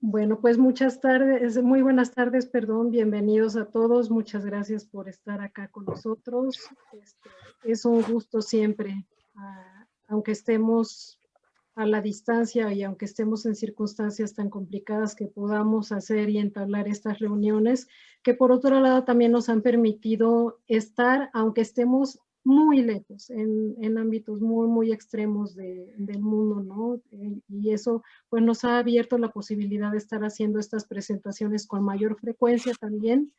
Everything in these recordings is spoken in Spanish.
Bueno, pues muy buenas tardes, perdón, bienvenidos a todos, muchas gracias por estar acá con nosotros. Es un gusto siempre, aunque estemos a la distancia y aunque estemos en circunstancias tan complicadas, que podamos hacer y entablar estas reuniones, que por otro lado también nos han permitido estar, aunque estemos muy lejos, en ámbitos muy extremos del mundo, ¿no? Y eso pues nos ha abierto la posibilidad de estar haciendo estas presentaciones con mayor frecuencia también,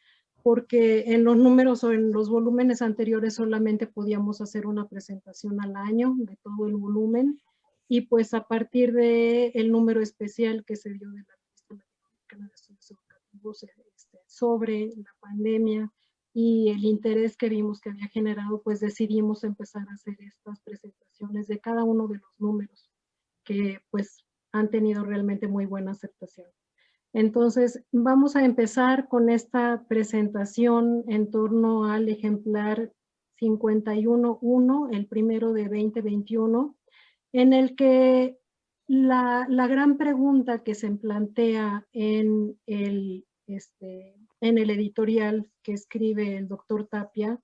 porque en los números o en los volúmenes anteriores solamente podíamos hacer una presentación al año de todo el volumen, y pues a partir del número especial que se dio de la Revista Latinoamericana de Estudios Educativos sobre la pandemia y el interés que vimos que había generado, pues decidimos empezar a hacer estas presentaciones de cada uno de los números que pues han tenido realmente muy buena aceptación. Entonces, vamos a empezar con esta presentación en torno al ejemplar 51.1, el primero de 2021, en el que la gran pregunta que se plantea en el editorial que escribe el doctor Tapia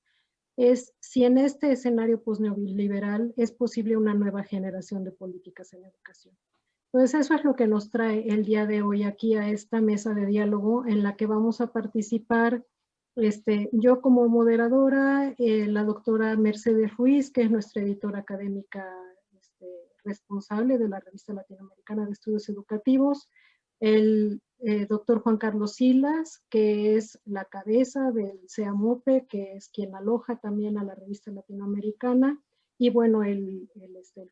es si en este escenario posneoliberal es posible una nueva generación de políticas en educación. Entonces eso es lo que nos trae el día de hoy aquí a esta mesa de diálogo en la que vamos a participar yo como moderadora, la doctora Mercedes Ruiz, que es nuestra editora académica responsable de la Revista Latinoamericana de Estudios Educativos, el doctor Juan Carlos Silas, que es la cabeza del CEAMOPE, que es quien aloja también a la Revista Latinoamericana, y bueno, el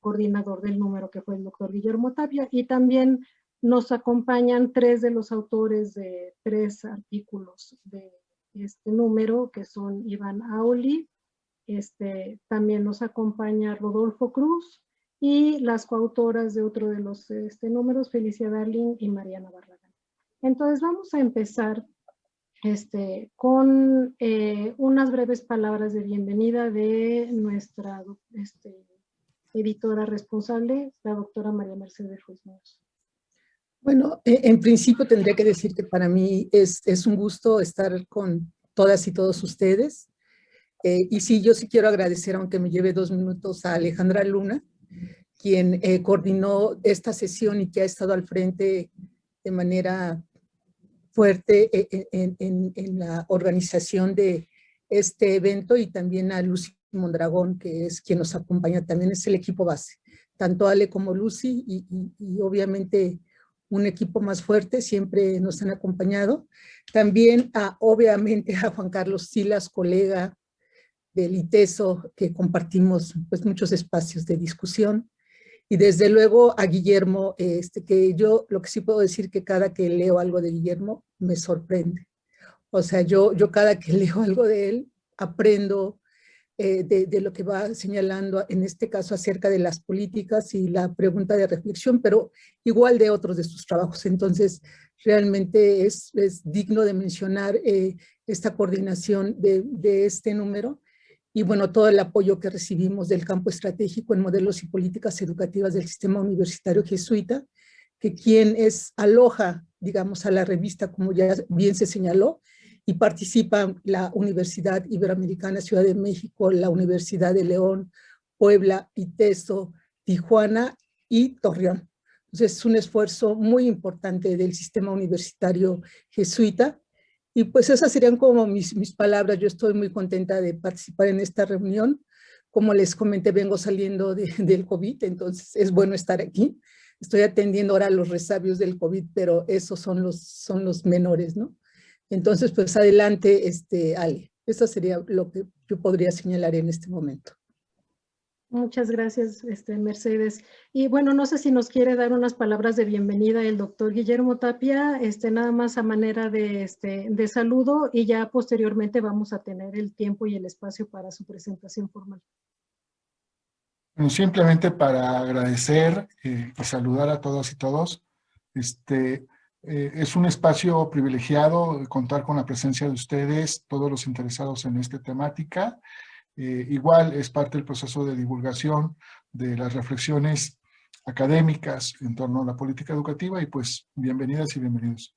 coordinador del número, que fue el doctor Guillermo Tapia, y también nos acompañan tres de los autores de tres artículos de este número, que son Iván Auli, también nos acompaña Rodolfo Cruz, y las coautoras de otro de los números, Felicia Darling y Mariana Barragán. Entonces vamos a empezar con unas breves palabras de bienvenida de nuestra editora responsable, la doctora María Mercedes Ruiz Muñoz. Bueno, en principio tendría que decir que para mí es un gusto estar con todas y todos ustedes. Y sí, yo sí quiero agradecer, aunque me lleve 2 minutos, a Alejandra Luna, quien coordinó esta sesión y que ha estado al frente de manera fuerte en la organización de este evento, y también a Lucy Mondragón, que es quien nos acompaña, también es el equipo base, tanto Ale como Lucy, y obviamente un equipo más fuerte siempre nos han acompañado. También obviamente a Juan Carlos Silas, colega del ITESO, que compartimos pues muchos espacios de discusión. Y desde luego a Guillermo, que yo lo que sí puedo decir que cada que leo algo de Guillermo me sorprende. O sea, yo cada que leo algo de él aprendo de lo que va señalando, en este caso acerca de las políticas y la pregunta de reflexión, pero igual de otros de sus trabajos. Entonces, realmente es digno de mencionar esta coordinación de este número. Y bueno, todo el apoyo que recibimos del campo estratégico en modelos y políticas educativas del sistema universitario jesuita, que quien aloja, digamos, a la revista, como ya bien se señaló, y participan la Universidad Iberoamericana Ciudad de México, la Universidad de León, Puebla, ITESO, Tijuana y Torreón. Entonces es un esfuerzo muy importante del sistema universitario jesuita. Y pues esas serían como mis palabras. Yo estoy muy contenta de participar en esta reunión. Como les comenté, vengo saliendo del COVID, entonces es bueno estar aquí. Estoy atendiendo ahora los resabios del COVID, pero esos son los menores, ¿no? Entonces, pues adelante, Ale. Eso sería lo que yo podría señalar en este momento. Muchas gracias, Mercedes. Y bueno, no sé si nos quiere dar unas palabras de bienvenida el doctor Guillermo Tapia, nada más a manera de saludo, y ya posteriormente vamos a tener el tiempo y el espacio para su presentación formal. Bueno, simplemente para agradecer y saludar a todas y todos. Es un espacio privilegiado contar con la presencia de ustedes, todos los interesados en esta temática. Igual es parte del proceso de divulgación de las reflexiones académicas en torno a la política educativa y pues bienvenidas y bienvenidos.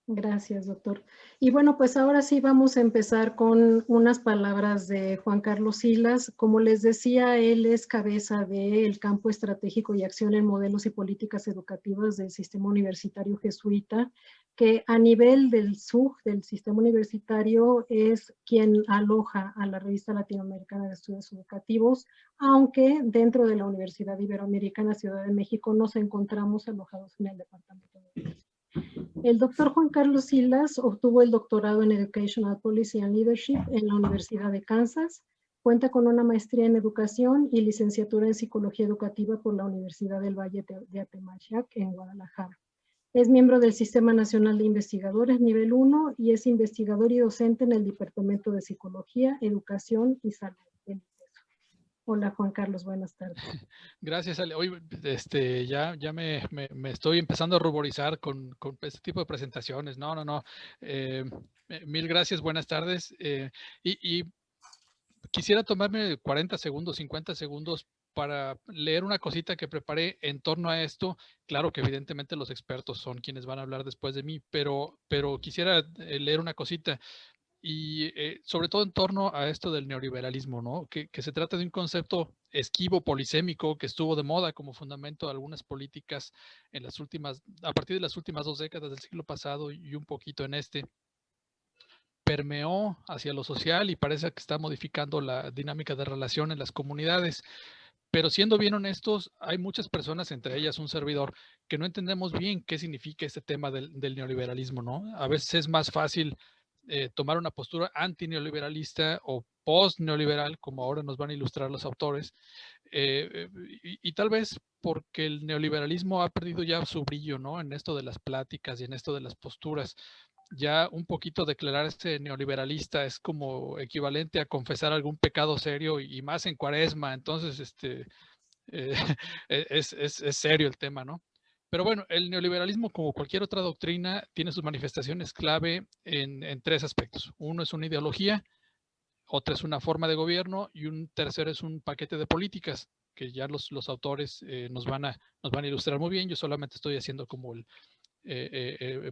Gracias, doctor. Y bueno, pues ahora sí vamos a empezar con unas palabras de Juan Carlos Silas. Como les decía, él es cabeza del campo estratégico y acción en modelos y políticas educativas del sistema universitario jesuita, que a nivel del SUG, del sistema universitario, es quien aloja a la Revista Latinoamericana de Estudios Educativos, aunque dentro de la Universidad Iberoamericana Ciudad de México nos encontramos alojados en el Departamento de Educación. El doctor Juan Carlos Silas obtuvo el doctorado en Educational Policy and Leadership en la Universidad de Kansas. Cuenta con una maestría en educación y licenciatura en psicología educativa por la Universidad del Valle de Atemajac en Guadalajara. Es miembro del Sistema Nacional de Investigadores Nivel 1 y es investigador y docente en el Departamento de Psicología, Educación y Salud. Hola Juan Carlos, buenas tardes. Gracias, Ale. Hoy ya me estoy empezando a ruborizar con este tipo de presentaciones. No. Mil gracias, buenas tardes. Y quisiera tomarme 40 segundos, 50 segundos para leer una cosita que preparé en torno a esto. Claro que evidentemente los expertos son quienes van a hablar después de mí, pero quisiera leer una cosita. Y sobre todo en torno a esto del neoliberalismo, ¿no? Que se trata de un concepto esquivo, polisémico, que estuvo de moda como fundamento de algunas políticas a partir de las últimas 2 décadas del siglo pasado y un poquito en este. Permeó hacia lo social y parece que está modificando la dinámica de relación en las comunidades. Pero siendo bien honestos, hay muchas personas, entre ellas un servidor, que no entendemos bien qué significa este tema del neoliberalismo, ¿no? A veces es más fácil tomar una postura antineoliberalista o post-neoliberal, como ahora nos van a ilustrar los autores, y tal vez porque el neoliberalismo ha perdido ya su brillo, ¿no? En esto de las pláticas y en esto de las posturas. Ya un poquito declararse neoliberalista es como equivalente a confesar algún pecado serio y más en Cuaresma, entonces es serio el tema, ¿no? Pero bueno, el neoliberalismo, como cualquier otra doctrina, tiene sus manifestaciones clave en 3 aspectos. Uno es una ideología, otra es una forma de gobierno y un tercero es un paquete de políticas que ya los autores nos van a ilustrar muy bien. Yo solamente estoy haciendo como el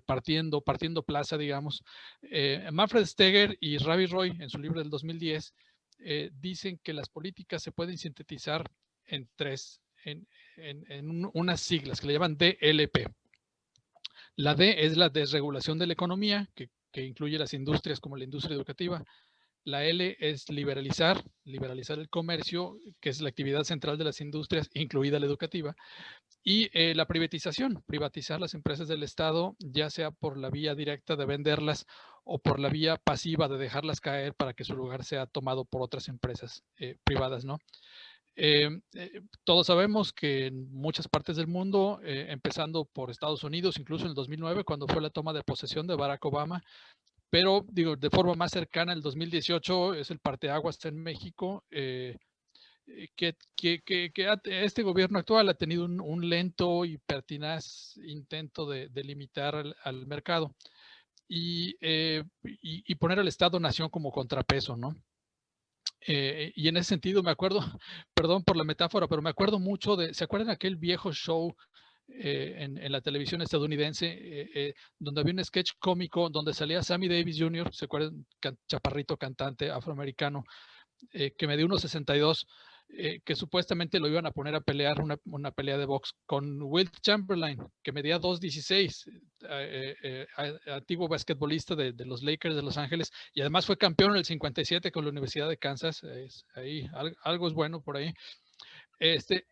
partiendo plaza, digamos. Manfred Steger y Ravi Roy, en su libro del 2010, dicen que las políticas se pueden sintetizar en 3, en unas siglas que le llaman DLP. La D es la desregulación de la economía, que incluye las industrias como la industria educativa. La L es liberalizar el comercio, que es la actividad central de las industrias, incluida la educativa. Y la privatización, privatizar las empresas del Estado, ya sea por la vía directa de venderlas o por la vía pasiva de dejarlas caer para que su lugar sea tomado por otras empresas privadas, ¿no? Todos sabemos que en muchas partes del mundo, empezando por Estados Unidos, incluso en el 2009, cuando fue la toma de posesión de Barack Obama, pero digo, de forma más cercana, el 2018 es el parteaguas en México, que este gobierno actual ha tenido un lento y pertinaz intento de limitar al mercado y poner al Estado-Nación como contrapeso, ¿no? Y en ese sentido me acuerdo, perdón por la metáfora, pero me acuerdo mucho ¿se acuerdan aquel viejo show en la televisión estadounidense, donde había un sketch cómico donde salía Sammy Davis Jr., ¿se acuerdan? Chaparrito cantante afroamericano, que medía 1.62, que supuestamente lo iban a poner a pelear una pelea de box con Wilt Chamberlain, que medía 2.16, antiguo basquetbolista de los Lakers de Los Ángeles, y además fue campeón en el 57 con la Universidad de Kansas. Ahí algo es bueno por ahí.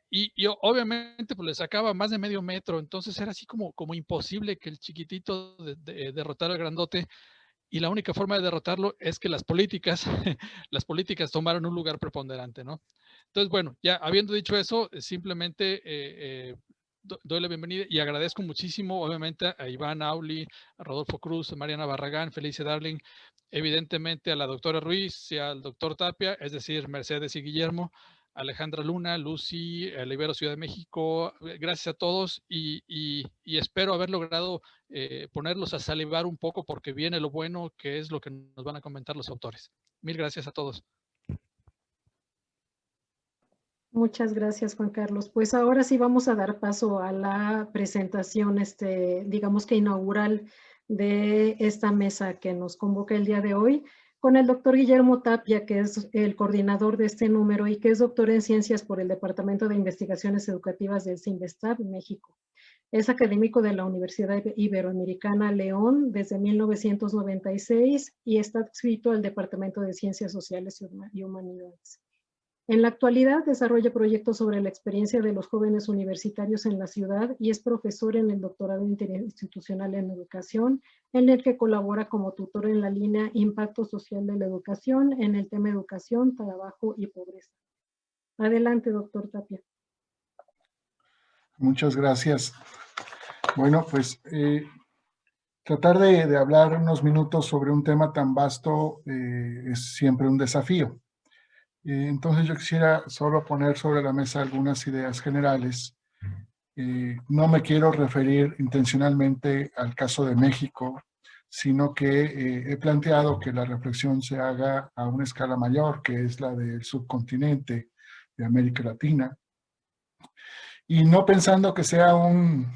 Y obviamente pues le sacaba más de medio metro, entonces era así como imposible que el chiquitito derrotara al grandote, y la única forma de derrotarlo es que las políticas tomaron un lugar preponderante, ¿no? Entonces, bueno, ya habiendo dicho eso, simplemente doy la bienvenida y agradezco muchísimo, obviamente, a Iván Auli, a Rodolfo Cruz, a Mariana Barragán, Felicia Darling, evidentemente a la doctora Ruiz y al doctor Tapia, es decir, Mercedes y Guillermo, Alejandra Luna, Lucy, el Ibero Ciudad de México, gracias a todos y espero haber logrado ponerlos a salivar un poco porque viene lo bueno, que es lo que nos van a comentar los autores. Mil gracias a todos. Muchas gracias, Juan Carlos. Pues ahora sí vamos a dar paso a la presentación, digamos que inaugural de esta mesa que nos convoca el día de hoy, con el doctor Guillermo Tapia, que es el coordinador de este número y que es doctor en ciencias por el Departamento de Investigaciones Educativas del CINVESTAB, México. Es académico de la Universidad Iberoamericana León desde 1996 y está adscrito al Departamento de Ciencias Sociales y Humanidades. En la actualidad desarrolla proyectos sobre la experiencia de los jóvenes universitarios en la ciudad y es profesor en el doctorado interinstitucional en educación, en el que colabora como tutor en la línea Impacto Social de la Educación en el tema educación, trabajo y pobreza. Adelante, doctor Tapia. Muchas gracias. Bueno, pues tratar de hablar unos minutos sobre un tema tan vasto es siempre un desafío. Entonces yo quisiera solo poner sobre la mesa algunas ideas generales. No me quiero referir intencionalmente al caso de México, sino que he planteado que la reflexión se haga a una escala mayor, que es la del subcontinente de América Latina, y no pensando que sea un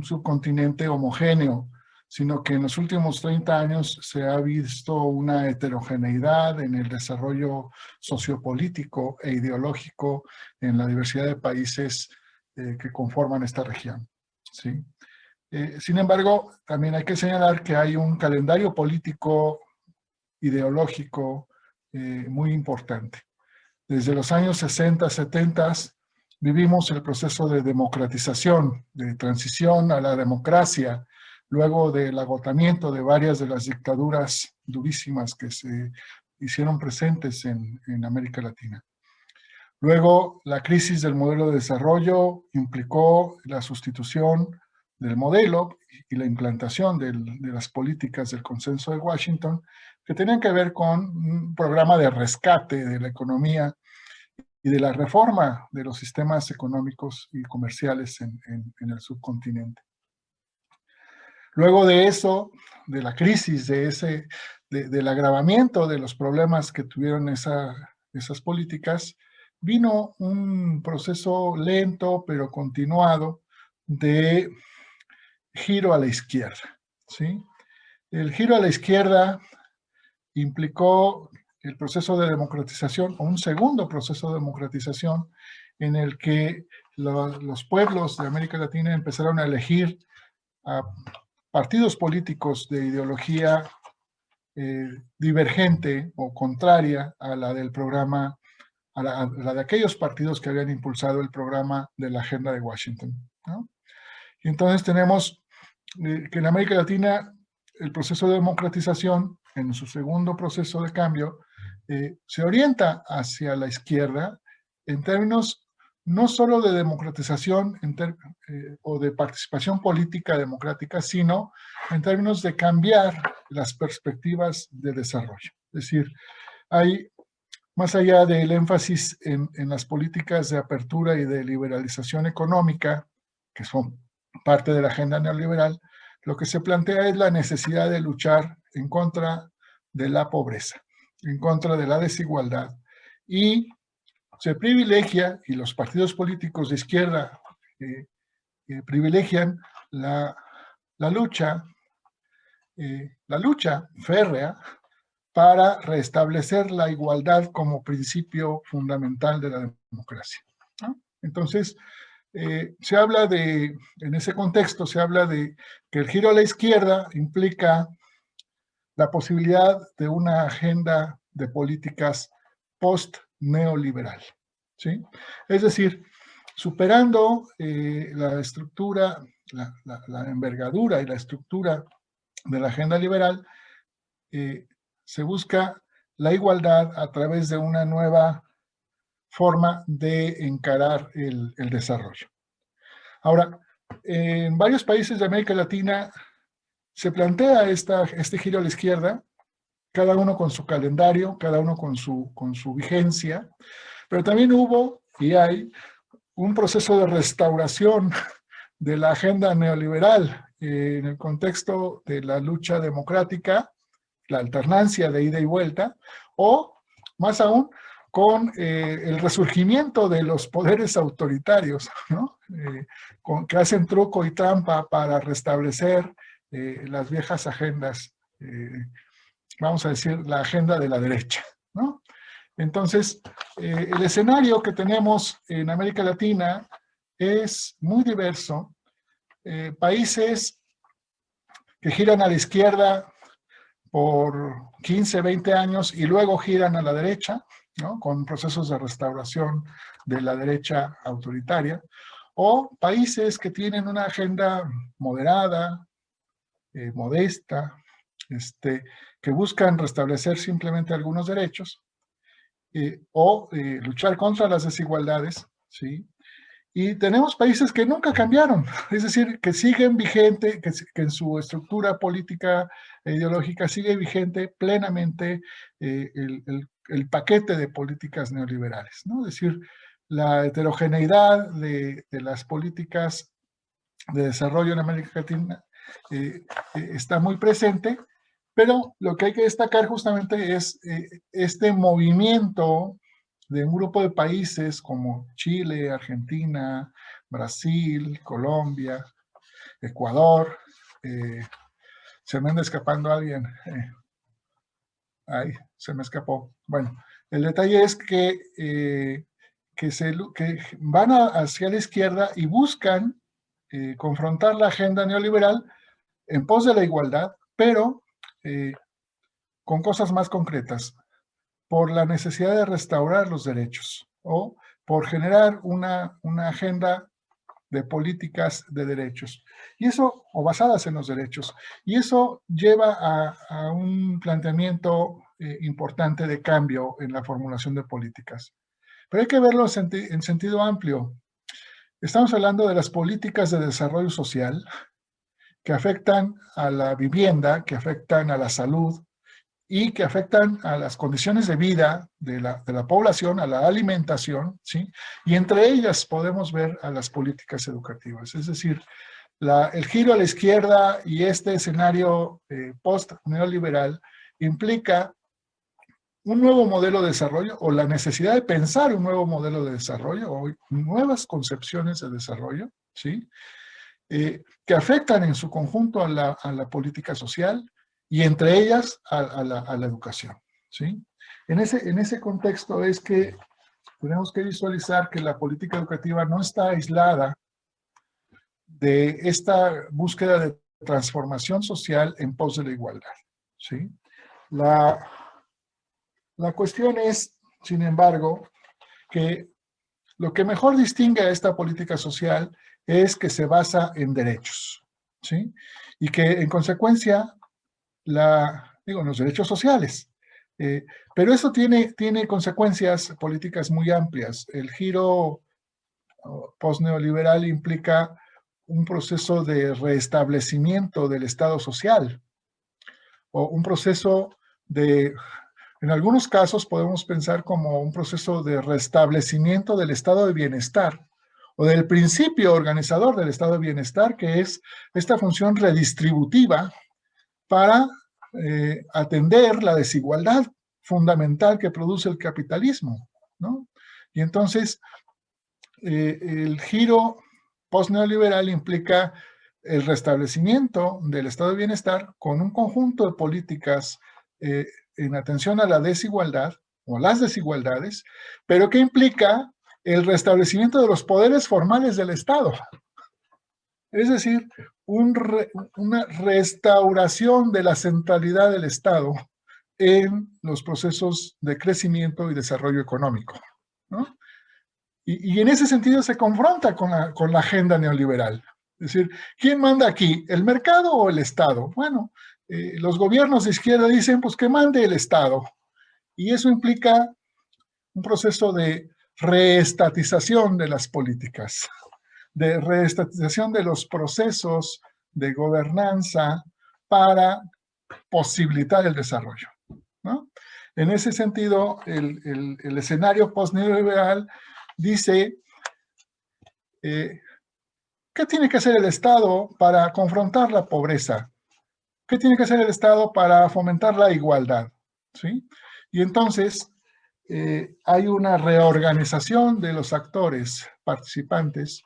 subcontinente homogéneo, sino que en los últimos 30 años se ha visto una heterogeneidad en el desarrollo sociopolítico e ideológico en la diversidad de países que conforman esta región, ¿sí? Sin embargo, también hay que señalar que hay un calendario político ideológico muy importante. Desde los años 60, 70 vivimos el proceso de democratización, de transición a la democracia, luego del agotamiento de varias de las dictaduras durísimas que se hicieron presentes en América Latina. Luego, la crisis del modelo de desarrollo implicó la sustitución del modelo y la implantación de las políticas del Consenso de Washington, que tenían que ver con un programa de rescate de la economía y de la reforma de los sistemas económicos y comerciales en el subcontinente. Luego de eso, de la crisis, del agravamiento de los problemas que tuvieron esas políticas, vino un proceso lento pero continuado de giro a la izquierda, ¿sí? El giro a la izquierda implicó el proceso de democratización, o un segundo proceso de democratización, en el que los pueblos de América Latina empezaron a elegir a partidos políticos de ideología divergente o contraria a la del programa, a la de aquellos partidos que habían impulsado el programa de la Agenda de Washington, ¿no? Y entonces tenemos que en América Latina el proceso de democratización, en su segundo proceso de cambio, se orienta hacia la izquierda en términos no solo de democratización o de participación política democrática, sino en términos de cambiar las perspectivas de desarrollo. Es decir, hay, más allá del énfasis en las políticas de apertura y de liberalización económica, que son parte de la agenda neoliberal, lo que se plantea es la necesidad de luchar en contra de la pobreza, en contra de la desigualdad, y se privilegia, y los partidos políticos de izquierda privilegian la lucha férrea para restablecer la igualdad como principio fundamental de la democracia, ¿no? Entonces, se habla en ese contexto, se habla de que el giro a la izquierda implica la posibilidad de una agenda de políticas post-neoliberal, ¿sí? Es decir, superando la estructura, la envergadura y la estructura de la agenda liberal, se busca la igualdad a través de una nueva forma de encarar el desarrollo. Ahora, en varios países de América Latina se plantea este giro a la izquierda, cada uno con su calendario, cada uno con su vigencia, pero también hubo y hay un proceso de restauración de la agenda neoliberal en el contexto de la lucha democrática, la alternancia de ida y vuelta, o más aún, con el resurgimiento de los poderes autoritarios, ¿no? Que hacen truco y trampa para restablecer las viejas agendas, vamos a decir, la agenda de la derecha, ¿no? Entonces, el escenario que tenemos en América Latina es muy diverso. Países que giran a la izquierda por 15, 20 años y luego giran a la derecha, ¿no? Con procesos de restauración de la derecha autoritaria, o países que tienen una agenda moderada, modesta, que buscan restablecer simplemente algunos derechos, o luchar contra las desigualdades, ¿sí? Y tenemos países que nunca cambiaron, es decir, que siguen vigente, que en su estructura política e ideológica sigue vigente plenamente el paquete de políticas neoliberales, ¿no? Es decir, la heterogeneidad de las políticas de desarrollo en América Latina está muy presente, pero lo que hay que destacar justamente es este movimiento de un grupo de países como Chile, Argentina, Brasil, Colombia, Ecuador. Se me anda escapando alguien. Ay, se me escapó. Bueno, el detalle es que van hacia la izquierda y buscan confrontar la agenda neoliberal en pos de la igualdad, pero con cosas más concretas, por la necesidad de restaurar los derechos o por generar una agenda de políticas de derechos, y eso, o basadas en los derechos, y eso lleva a un planteamiento importante de cambio en la formulación de políticas. Pero hay que verlo en sentido amplio. Estamos hablando de las políticas de desarrollo social que afectan a la vivienda, que afectan a la salud, y que afectan a las condiciones de vida de la población, a la alimentación, ¿sí? Y entre ellas podemos ver a las políticas educativas. Es decir, el giro a la izquierda y este escenario post-neoliberal implica un nuevo modelo de desarrollo o la necesidad de pensar un nuevo modelo de desarrollo o nuevas concepciones de desarrollo, ¿sí? Que afectan en su conjunto a la política social, y entre ellas a la educación, ¿sí? En ese contexto es que tenemos que visualizar que la política educativa no está aislada de esta búsqueda de transformación social en pos de la igualdad, ¿sí? La cuestión es, sin embargo, que lo que mejor distingue a esta política social es que se basa en derechos, ¿sí? Y que en consecuencia los derechos sociales. Pero eso tiene consecuencias políticas muy amplias. El giro post-neoliberal implica un proceso de restablecimiento del Estado social, o un proceso en algunos casos podemos pensar como un proceso de restablecimiento del estado de bienestar, o del principio organizador del estado de bienestar, que es esta función redistributiva para atender la desigualdad fundamental que produce el capitalismo, ¿no? Y entonces, el giro post-neoliberal implica el restablecimiento del estado de bienestar con un conjunto de políticas en atención a la desigualdad o las desigualdades, pero que implica el restablecimiento de los poderes formales del Estado. Es decir, una restauración de la centralidad del Estado en los procesos de crecimiento y desarrollo económico, ¿no? Y en ese sentido se confronta con la agenda neoliberal. Es decir, ¿quién manda aquí? ¿El mercado o el Estado? Bueno, los gobiernos de izquierda dicen, pues que mande el Estado. Y eso implica un proceso de reestatización de las políticas, de reestatización de los procesos de gobernanza para posibilitar el desarrollo, ¿no? En ese sentido, el escenario post-neoliberal dice, ¿qué tiene que hacer el Estado para confrontar la pobreza? ¿Qué tiene que hacer el Estado para fomentar la igualdad? ¿Sí? Y entonces, hay una reorganización de los actores participantes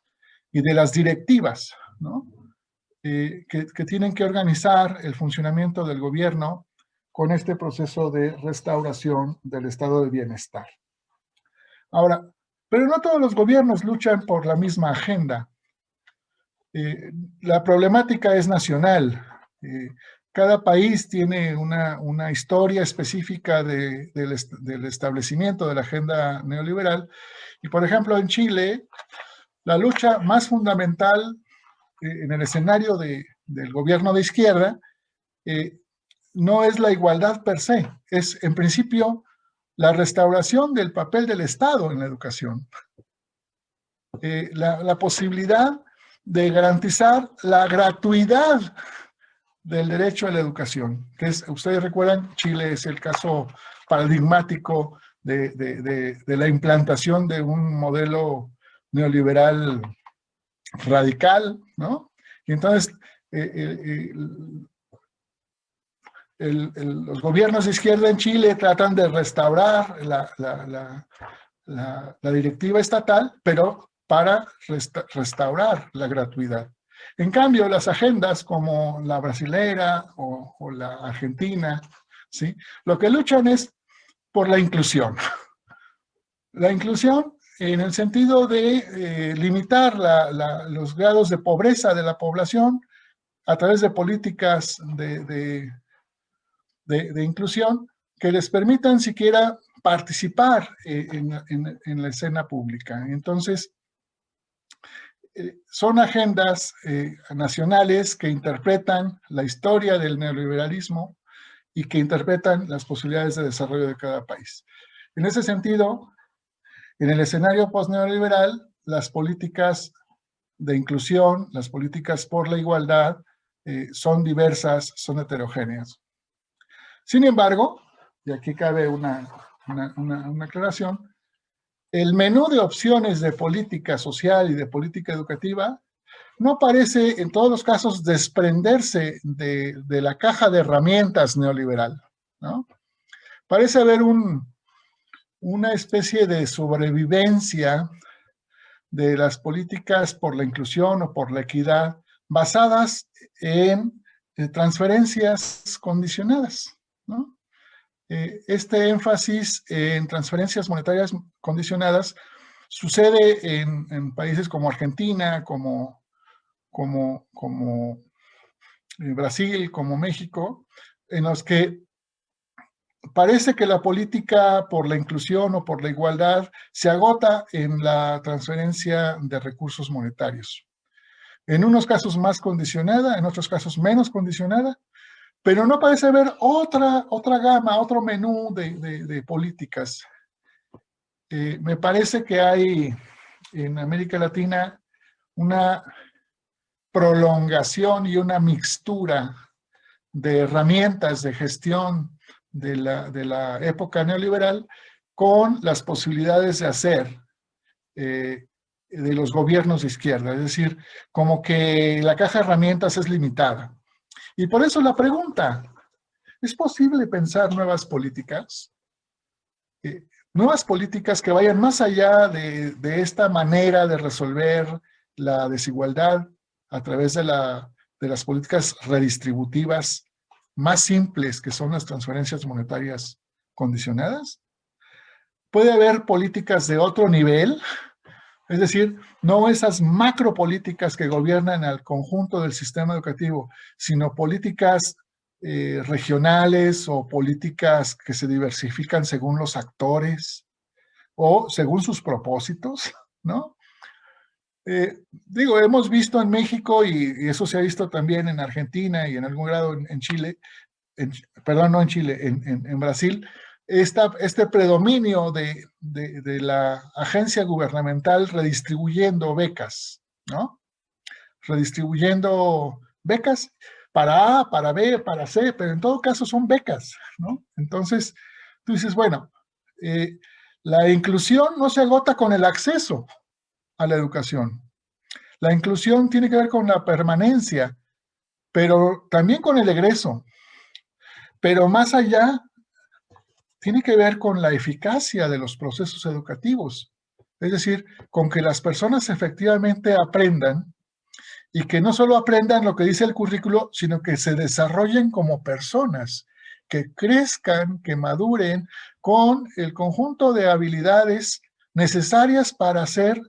y de las directivas, ¿no? Que tienen que organizar el funcionamiento del gobierno con este proceso de restauración del estado de bienestar. Ahora, pero no todos los gobiernos luchan por la misma agenda. La problemática es nacional. Cada país tiene una historia específica del establecimiento de la agenda neoliberal. Y, por ejemplo, en Chile, la lucha más fundamental en el escenario del gobierno de izquierda no es la igualdad per se, es en principio la restauración del papel del Estado en la educación. La posibilidad de garantizar la gratuidad del derecho a la educación, que es, ustedes recuerdan, Chile es el caso paradigmático de la implantación de un modelo neoliberal radical, ¿no? Y entonces los gobiernos de izquierda en Chile tratan de restaurar la directiva estatal, pero para restaurar la gratuidad. En cambio, las agendas como la brasilera o la argentina, ¿sí?, lo que luchan es por la inclusión. La inclusión en el sentido de limitar los grados de pobreza de la población a través de políticas de inclusión que les permitan siquiera participar en la escena pública. Entonces, son agendas nacionales que interpretan la historia del neoliberalismo y que interpretan las posibilidades de desarrollo de cada país. En ese sentido, en el escenario post-neoliberal, las políticas de inclusión, las políticas por la igualdad, son diversas, son heterogéneas. Sin embargo, y aquí cabe una aclaración, el menú de opciones de política social y de política educativa no parece en todos los casos desprenderse de la caja de herramientas neoliberal, ¿no? Parece haber una especie de sobrevivencia de las políticas por la inclusión o por la equidad basadas en transferencias condicionadas, ¿no? Este énfasis en transferencias monetarias condicionadas sucede en países como Argentina, como Brasil, como México, en los que parece que la política por la inclusión o por la igualdad se agota en la transferencia de recursos monetarios. En unos casos más condicionada, en otros casos menos condicionada, pero no parece haber otra gama, otro menú de políticas. Me parece que hay en América Latina una prolongación y una mixtura de herramientas de gestión de la época neoliberal con las posibilidades de hacer de los gobiernos de izquierda. Es decir, como que la caja de herramientas es limitada. Y por eso la pregunta, ¿es posible pensar nuevas políticas? Nuevas políticas que vayan más allá de esta manera de resolver la desigualdad a través de las políticas redistributivas más simples, que son las transferencias monetarias condicionadas. Puede haber políticas de otro nivel, es decir, no esas macropolíticas que gobiernan al conjunto del sistema educativo, sino políticas regionales o políticas que se diversifican según los actores o según sus propósitos, ¿no? Hemos visto en México, y eso se ha visto también en Argentina y en algún grado en Chile, perdón, no en Chile, en Brasil, este predominio de la agencia gubernamental redistribuyendo becas, ¿no? Redistribuyendo becas para A, para B, para C, pero en todo caso son becas, ¿no? Entonces, tú dices, bueno, la inclusión no se agota con el acceso a la educación. La inclusión tiene que ver con la permanencia, pero también con el egreso. Pero más allá, tiene que ver con la eficacia de los procesos educativos. Es decir, con que las personas efectivamente aprendan y que no solo aprendan lo que dice el currículo, sino que se desarrollen como personas, que crezcan, que maduren con el conjunto de habilidades necesarias para ser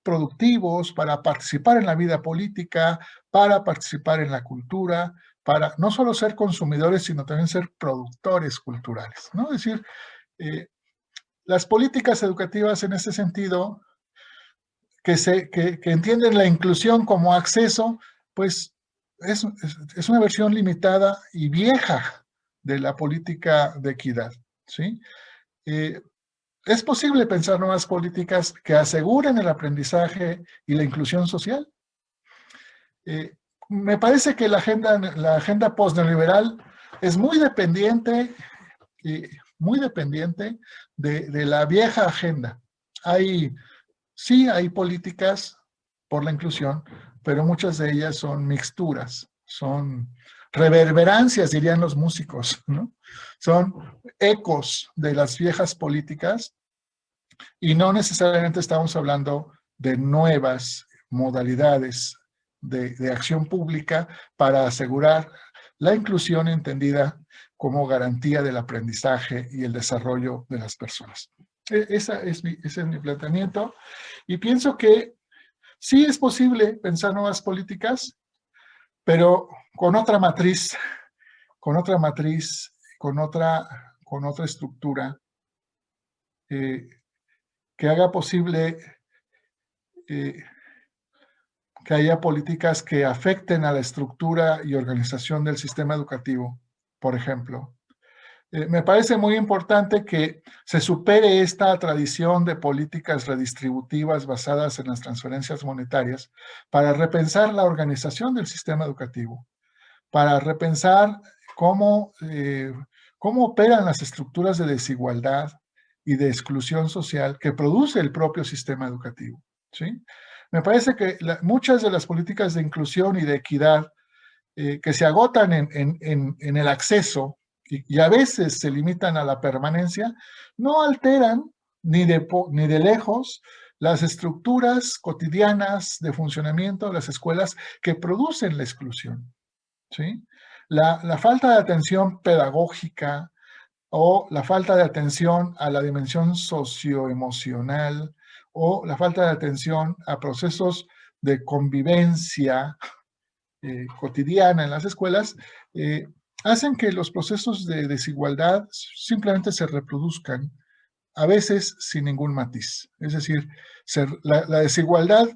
productivos, para participar en la vida política, para participar en la cultura, para no solo ser consumidores, sino también ser productores culturales, ¿no? Es decir, las políticas educativas en ese sentido, que entienden la inclusión como acceso, pues es una versión limitada y vieja de la política de equidad, ¿sí? ¿Es posible pensar nuevas políticas que aseguren el aprendizaje y la inclusión social? Me parece que la agenda post-neoliberal es muy dependiente de la vieja agenda. Sí hay políticas por la inclusión, pero muchas de ellas son mixturas, son reverberancias, dirían los músicos, ¿no? Son ecos de las viejas políticas y no necesariamente estamos hablando de nuevas modalidades de acción pública para asegurar la inclusión entendida como garantía del aprendizaje y el desarrollo de las personas. Ese es mi planteamiento. Y pienso que sí es posible pensar nuevas políticas, pero con otra matriz, con otra estructura que haga posible que haya políticas que afecten a la estructura y organización del sistema educativo, por ejemplo. Me parece muy importante que se supere esta tradición de políticas redistributivas basadas en las transferencias monetarias para repensar la organización del sistema educativo, para repensar cómo operan las estructuras de desigualdad y de exclusión social que produce el propio sistema educativo, ¿sí? Me parece que muchas de las políticas de inclusión y de equidad que se agotan en el acceso y a veces se limitan a la permanencia, no alteran ni de lejos las estructuras cotidianas de funcionamiento de las escuelas que producen la exclusión, ¿sí? La falta de atención pedagógica o la falta de atención a la dimensión socioemocional o la falta de atención a procesos de convivencia cotidiana en las escuelas, hacen que los procesos de desigualdad simplemente se reproduzcan, a veces sin ningún matiz. Es decir, la desigualdad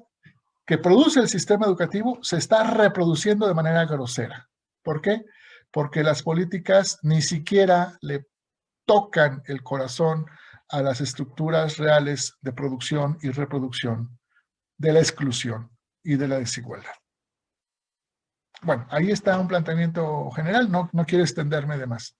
que produce el sistema educativo se está reproduciendo de manera grosera. ¿Por qué? Porque las políticas ni siquiera le tocan el corazón a las estructuras reales de producción y reproducción de la exclusión y de la desigualdad. Bueno, ahí está un planteamiento general, no quiero extenderme de más.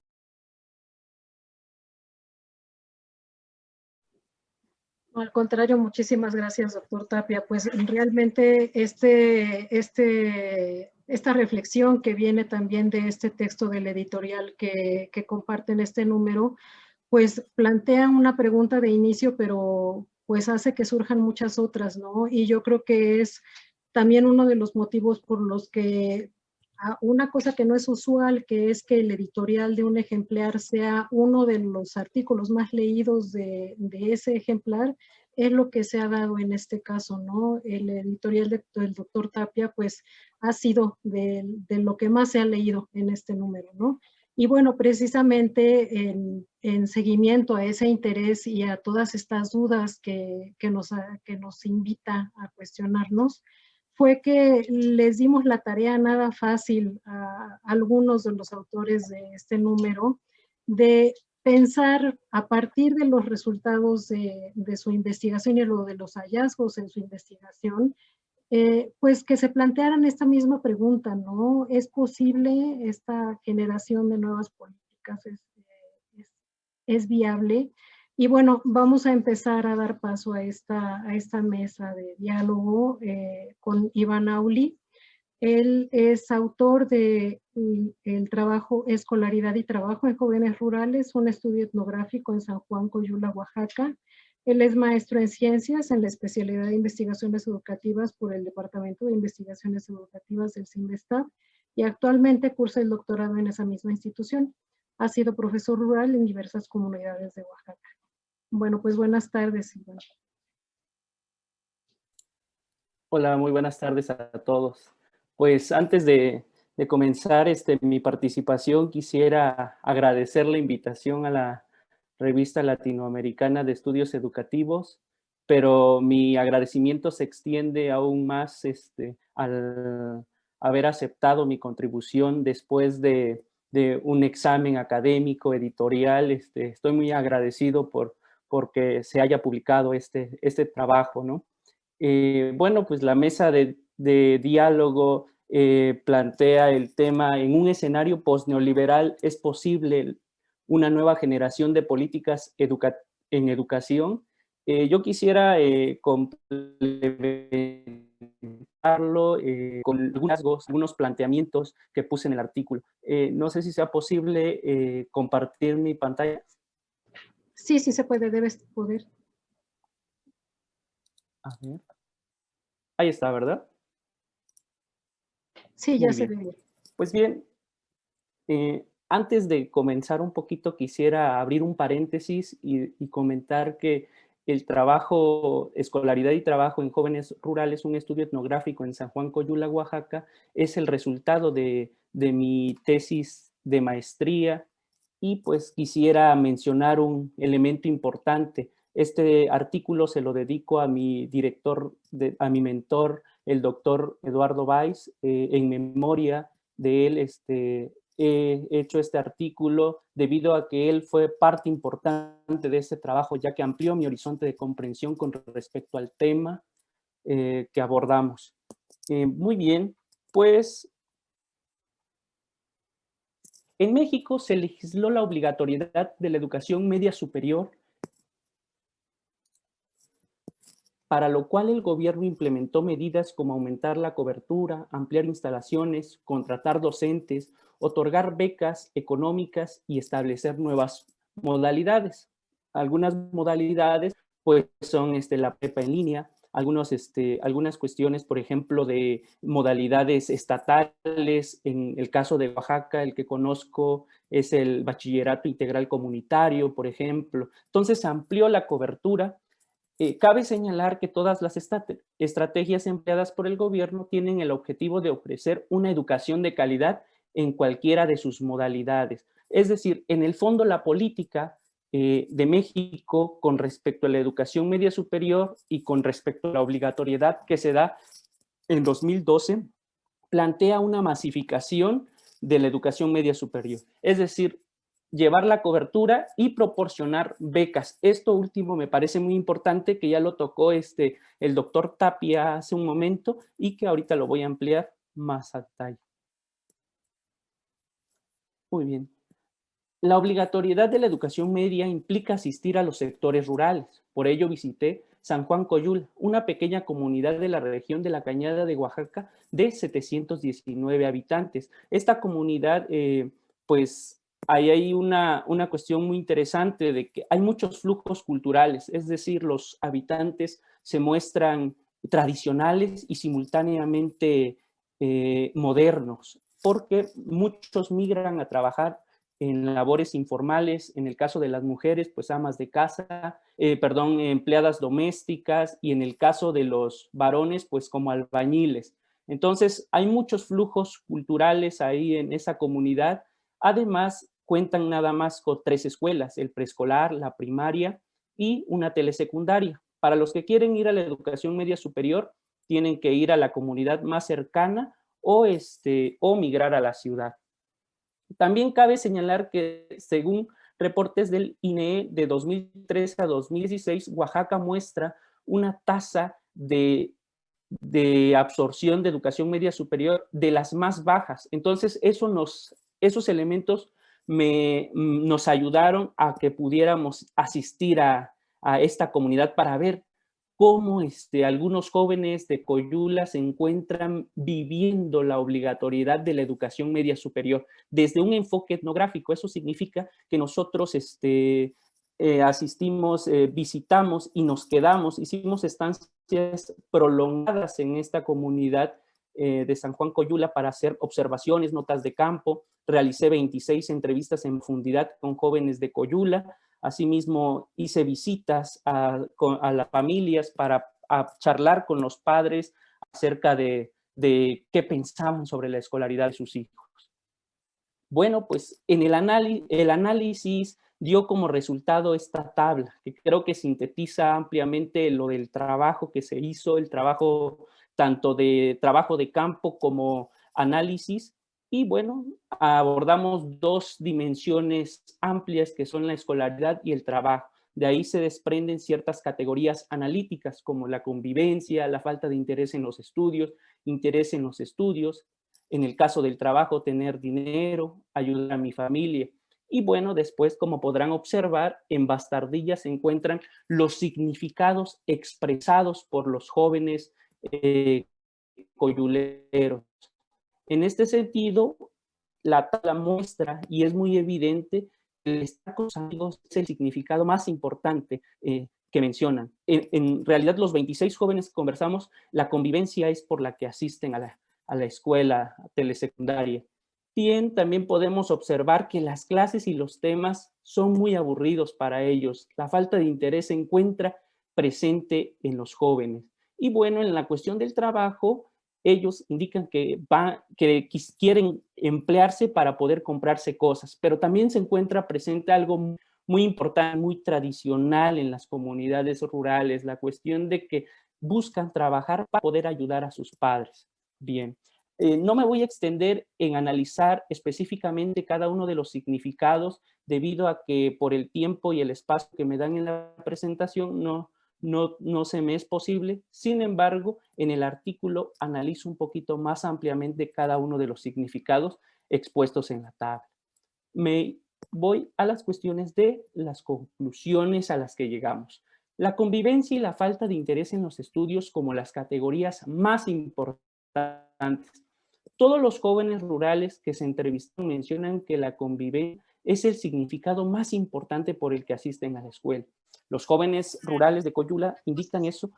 Al contrario, muchísimas gracias, doctor Tapia. Pues realmente esta reflexión que viene también de este texto del editorial que comparten este número, pues plantea una pregunta de inicio, pero pues hace que surjan muchas otras, ¿no? Y yo creo que es también uno de los motivos por los que una cosa que no es usual, que es que el editorial de un ejemplar sea uno de los artículos más leídos de ese ejemplar, es lo que se ha dado en este caso, ¿no? El editorial del doctor Tapia, pues, ha sido de lo que más se ha leído en este número, ¿no? Y bueno, precisamente en seguimiento a ese interés y a todas estas dudas que nos invita a cuestionarnos, fue que les dimos la tarea nada fácil a algunos de los autores de este número de pensar a partir de los resultados de su investigación y de los hallazgos en su investigación, pues que se plantearan esta misma pregunta, ¿no? ¿Es posible esta generación de nuevas políticas? ¿Es viable? Y bueno, vamos a empezar a dar paso a esta mesa de diálogo con Iván Auli. Él es autor de el trabajo Escolaridad y Trabajo en Jóvenes Rurales, un estudio etnográfico en San Juan, Coyula, Oaxaca. Él es maestro en ciencias en la especialidad de investigaciones educativas por el Departamento de Investigaciones Educativas del CINVESTAB y actualmente cursa el doctorado en esa misma institución. Ha sido profesor rural en diversas comunidades de Oaxaca. Bueno, pues buenas tardes, Iván. Hola, muy buenas tardes a todos. Pues antes de comenzar mi participación, quisiera agradecer la invitación a la Revista Latinoamericana de Estudios Educativos, pero mi agradecimiento se extiende aún más al haber aceptado mi contribución después de un examen académico, editorial. Estoy muy agradecido porque se haya publicado este trabajo, ¿no? Bueno, pues la mesa de diálogo plantea el tema: en un escenario postneoliberal, ¿es posible una nueva generación de políticas en educación? Yo quisiera complementarlo con algunos planteamientos que puse en el artículo. No sé si sea posible compartir mi pantalla. Sí, sí se puede, debes poder. A ver. Ahí está, ¿verdad? Sí, ya Muy se bien. ve bien. Pues bien, antes de comenzar un poquito, quisiera abrir un paréntesis y comentar que el trabajo, Escolaridad y Trabajo en Jóvenes Rurales, un estudio etnográfico en San Juan, Coyula, Oaxaca, es el resultado de mi tesis de maestría, y pues quisiera mencionar un elemento importante. Este artículo se lo dedico a mi director, a mi mentor, el doctor Eduardo Valls. En memoria de él he hecho este artículo debido a que él fue parte importante de este trabajo, ya que amplió mi horizonte de comprensión con respecto al tema que abordamos. Muy bien, pues en México se legisló la obligatoriedad de la educación media superior, para lo cual el gobierno implementó medidas como aumentar la cobertura, ampliar instalaciones, contratar docentes, otorgar becas económicas y establecer nuevas modalidades. Algunas modalidades pues son la prepa en línea, algunas cuestiones, por ejemplo, de modalidades estatales. En el caso de Oaxaca, el que conozco es el bachillerato integral comunitario, por ejemplo. Entonces se amplió la cobertura. Cabe señalar que todas las estrategias empleadas por el gobierno tienen el objetivo de ofrecer una educación de calidad en cualquiera de sus modalidades. Es decir, en el fondo, la política de México con respecto a la educación media superior y con respecto a la obligatoriedad que se da en 2012 plantea una masificación de la educación media superior. Es decir, llevar la cobertura y proporcionar becas. Esto último me parece muy importante, que ya lo tocó el doctor Tapia hace un momento y que ahorita lo voy a ampliar más a detalle. Muy bien. La obligatoriedad de la educación media implica asistir a los sectores rurales. Por ello visité San Juan Coyula, una pequeña comunidad de la región de la Cañada de Oaxaca de 719 habitantes. Esta comunidad, pues, ahí hay una cuestión muy interesante de que hay muchos flujos culturales, es decir, los habitantes se muestran tradicionales y simultáneamente modernos, porque muchos migran a trabajar en labores informales. En el caso de las mujeres, pues amas de casa, empleadas domésticas, y en el caso de los varones, pues como albañiles. Entonces, hay muchos flujos culturales ahí en esa comunidad. Además, cuentan nada más con 3 escuelas: el preescolar, la primaria y una telesecundaria. Para los que quieren ir a la educación media superior, tienen que ir a la comunidad más cercana o migrar a la ciudad. También cabe señalar que, según reportes del INEE de 2013 a 2016, Oaxaca muestra una tasa de absorción de educación media superior de las más bajas. Entonces, esos elementos nos ayudaron a que pudiéramos asistir a esta comunidad para ver cómo algunos jóvenes de Coyula se encuentran viviendo la obligatoriedad de la educación media superior desde un enfoque etnográfico. Eso significa que nosotros asistimos, visitamos y nos quedamos, hicimos estancias prolongadas en esta comunidad de San Juan Coyula para hacer observaciones, notas de campo. Realicé 26 entrevistas en profundidad con jóvenes de Coyula. Asimismo, hice visitas a las familias para charlar con los padres acerca de qué pensaban sobre la escolaridad de sus hijos. Bueno, pues en el análisis dio como resultado esta tabla, que creo que sintetiza ampliamente lo del trabajo que se hizo, el trabajo tanto de trabajo de campo como análisis. Y bueno, abordamos dos dimensiones amplias que son la escolaridad y el trabajo. De ahí se desprenden ciertas categorías analíticas como la convivencia, la falta de interés en los estudios, interés en los estudios, en el caso del trabajo, tener dinero, ayudar a mi familia. Y bueno, después, como podrán observar, en Bastardilla se encuentran los significados expresados por los jóvenes coyuleros. En este sentido, la tabla muestra, y es muy evidente, el estar con los amigos es el significado más importante que mencionan. En realidad, los 26 jóvenes que conversamos, la convivencia es por la que asisten a la escuela telesecundaria. Bien, también podemos observar que las clases y los temas son muy aburridos para ellos. La falta de interés se encuentra presente en los jóvenes. Y bueno, en la cuestión del trabajo, ellos indican que quieren emplearse para poder comprarse cosas, pero también se encuentra presente algo muy importante, muy tradicional en las comunidades rurales, la cuestión de que buscan trabajar para poder ayudar a sus padres. Bien, no me voy a extender en analizar específicamente cada uno de los significados, debido a que por el tiempo y el espacio que me dan en la presentación no se me es posible. Sin embargo, en el artículo analizo un poquito más ampliamente cada uno de los significados expuestos en la tabla. Me voy a las cuestiones de las conclusiones a las que llegamos. La convivencia y la falta de interés en los estudios como las categorías más importantes. Todos los jóvenes rurales que se entrevistan mencionan que la convivencia es el significado más importante por el que asisten a la escuela. Los jóvenes rurales de Coyula indican eso,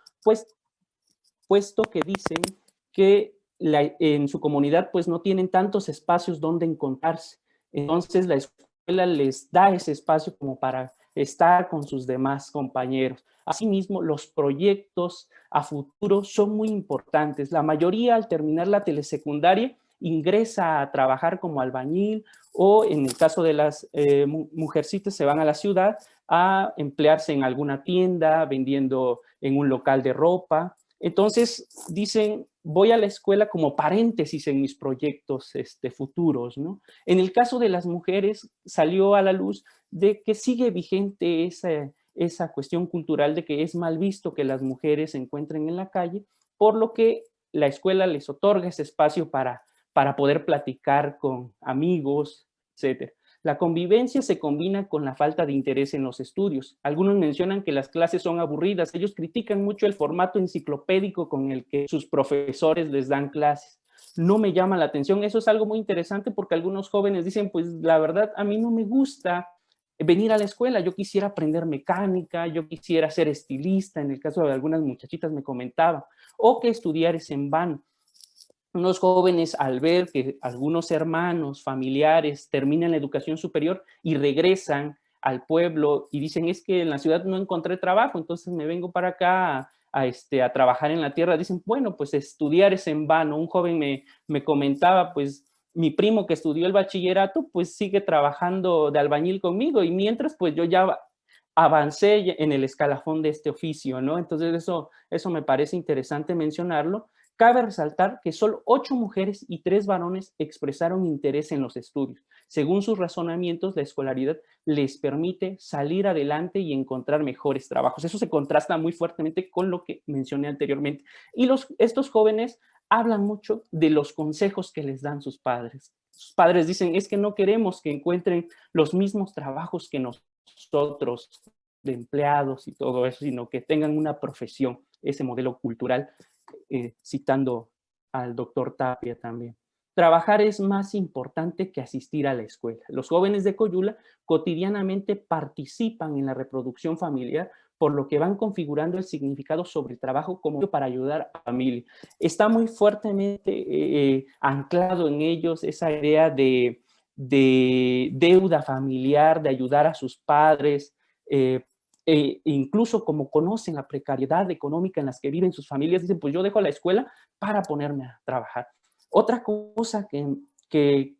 puesto que dicen que en su comunidad pues no tienen tantos espacios donde encontrarse. Entonces la escuela les da ese espacio como para estar con sus demás compañeros. Asimismo, los proyectos a futuro son muy importantes. La mayoría, al terminar la telesecundaria, ingresa a trabajar como albañil, o en el caso de las mujercitas se van a la ciudad a emplearse en alguna tienda, vendiendo en un local de ropa. Entonces dicen, voy a la escuela como paréntesis en mis proyectos futuros, ¿no? En el caso de las mujeres salió a la luz de que sigue vigente esa cuestión cultural de que es mal visto que las mujeres se encuentren en la calle, por lo que la escuela les otorga ese espacio para poder platicar con amigos, etc. La convivencia se combina con la falta de interés en los estudios. Algunos mencionan que las clases son aburridas. Ellos critican mucho el formato enciclopédico con el que sus profesores les dan clases. No me llama la atención. Eso es algo muy interesante porque algunos jóvenes dicen, pues la verdad a mí no me gusta venir a la escuela. Yo quisiera aprender mecánica, yo quisiera ser estilista, en el caso de algunas muchachitas me comentaban, o que estudiar es en vano. Unos jóvenes, al ver que algunos hermanos, familiares terminan la educación superior y regresan al pueblo y dicen, es que en la ciudad no encontré trabajo, entonces me vengo para acá a trabajar en la tierra. Dicen, bueno, pues estudiar es en vano. Un joven me comentaba, pues mi primo que estudió el bachillerato, pues sigue trabajando de albañil conmigo, y mientras pues yo ya avancé en el escalafón de este oficio, ¿no? Entonces eso me parece interesante mencionarlo. Cabe resaltar que solo 8 mujeres y 3 varones expresaron interés en los estudios. Según sus razonamientos, la escolaridad les permite salir adelante y encontrar mejores trabajos. Eso se contrasta muy fuertemente con lo que mencioné anteriormente. Y estos jóvenes hablan mucho de los consejos que les dan sus padres. Sus padres dicen, es que no queremos que encuentren los mismos trabajos que nosotros, de empleados y todo eso, sino que tengan una profesión, ese modelo cultural, citando al doctor Tapia también. Trabajar es más importante que asistir a la escuela. Los jóvenes de Coyula cotidianamente participan en la reproducción familiar, por lo que van configurando el significado sobre el trabajo como para ayudar a la familia. Está muy fuertemente anclado en ellos esa idea de deuda familiar, de ayudar a sus padres, incluso como conocen la precariedad económica en las que viven sus familias, dicen, pues yo dejo la escuela para ponerme a trabajar. Otra cosa que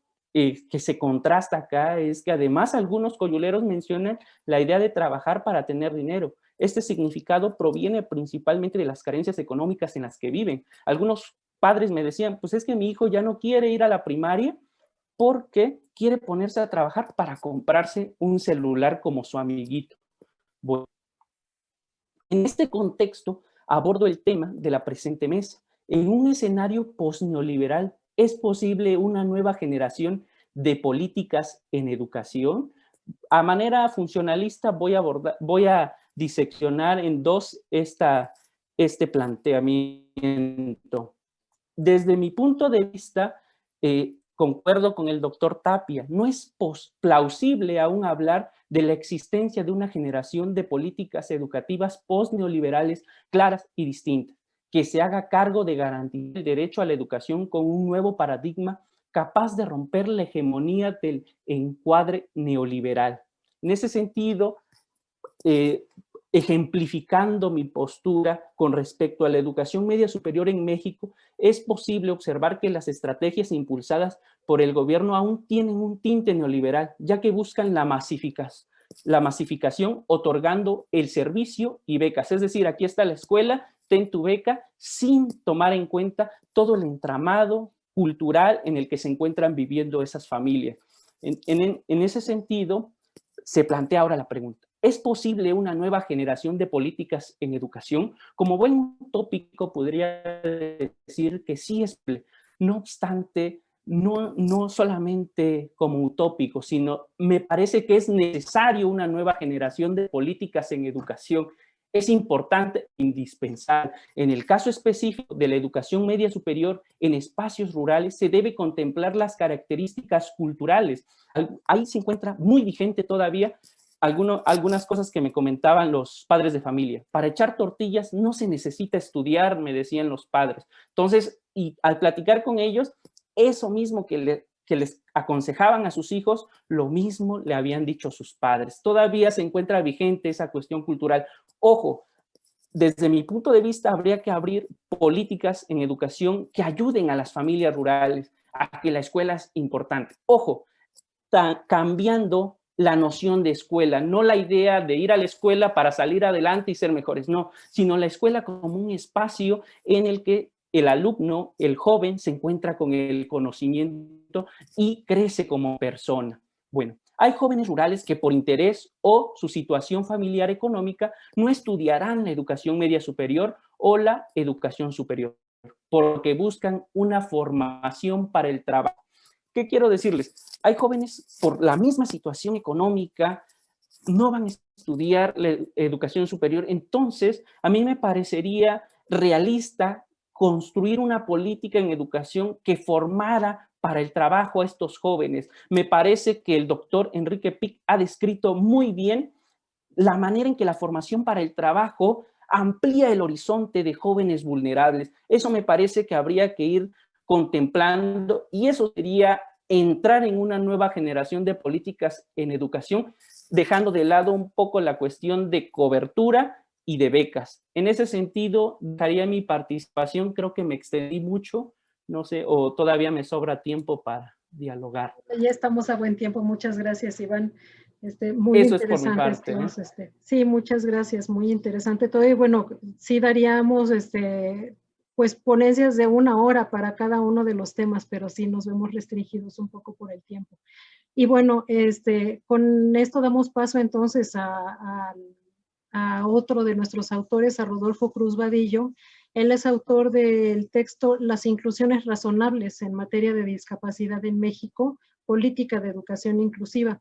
se contrasta acá es que además algunos coyuleros mencionan la idea de trabajar para tener dinero. Este significado proviene principalmente de las carencias económicas en las que viven. Algunos padres me decían, pues es que mi hijo ya no quiere ir a la primaria porque quiere ponerse a trabajar para comprarse un celular como su amiguito. Bueno, en este contexto abordo el tema de la presente mesa. En un escenario postneoliberal, ¿es posible una nueva generación de políticas en educación? A manera funcionalista voy a diseccionar en dos este planteamiento. Desde mi punto de vista, concuerdo con el doctor Tapia, no es plausible aún hablar de la existencia de una generación de políticas educativas post-neoliberales claras y distintas, que se haga cargo de garantizar el derecho a la educación con un nuevo paradigma capaz de romper la hegemonía del encuadre neoliberal. En ese sentido, ejemplificando mi postura con respecto a la educación media superior en México, es posible observar que las estrategias impulsadas por el gobierno aún tienen un tinte neoliberal, ya que buscan la masificación otorgando el servicio y becas. Es decir, aquí está la escuela, ten tu beca, sin tomar en cuenta todo el entramado cultural en el que se encuentran viviendo esas familias. En ese sentido, se plantea ahora la pregunta, ¿es posible una nueva generación de políticas en educación? Como buen tópico podría decir que sí es posible. No obstante, no solamente como utópico, sino me parece que es necesario una nueva generación de políticas en educación. Es importante, indispensable. En el caso específico de la educación media superior en espacios rurales, se debe contemplar las características culturales. Ahí se encuentra muy vigente todavía algunas cosas que me comentaban los padres de familia. Para echar tortillas no se necesita estudiar, me decían los padres. Entonces, y al platicar con ellos, eso mismo que les aconsejaban a sus hijos, lo mismo le habían dicho sus padres. Todavía se encuentra vigente esa cuestión cultural. Ojo, desde mi punto de vista habría que abrir políticas en educación que ayuden a las familias rurales a que la escuela es importante. Ojo, cambiando la noción de escuela, no la idea de ir a la escuela para salir adelante y ser mejores, no, sino la escuela como un espacio en el que el alumno, el joven, se encuentra con el conocimiento y crece como persona. Bueno, hay jóvenes rurales que por interés o su situación familiar económica no estudiarán la educación media superior o la educación superior, porque buscan una formación para el trabajo. ¿Qué quiero decirles? Hay jóvenes por la misma situación económica, no van a estudiar la educación superior. Entonces, a mí me parecería realista construir una política en educación que formara para el trabajo a estos jóvenes. Me parece que el doctor Enrique Pic ha descrito muy bien la manera en que la formación para el trabajo amplía el horizonte de jóvenes vulnerables. Eso me parece que habría que ir contemplando, y eso sería entrar en una nueva generación de políticas en educación, dejando de lado un poco la cuestión de cobertura y de becas. En ese sentido, daría mi participación, creo que me extendí mucho, no sé, o todavía me sobra tiempo para dialogar. Ya estamos a buen tiempo, muchas gracias, Iván. Muy eso interesante. es por mi parte, todos, sí, muchas gracias, muy interesante todo. Y bueno, sí daríamos pues ponencias de 1 hora para cada uno de los temas, pero sí nos vemos restringidos un poco por el tiempo. Y bueno, con esto damos paso entonces a otro de nuestros autores, a Rodolfo Cruz Vadillo. Él es autor del texto Las inclusiones razonables en materia de discapacidad en México, política de educación inclusiva.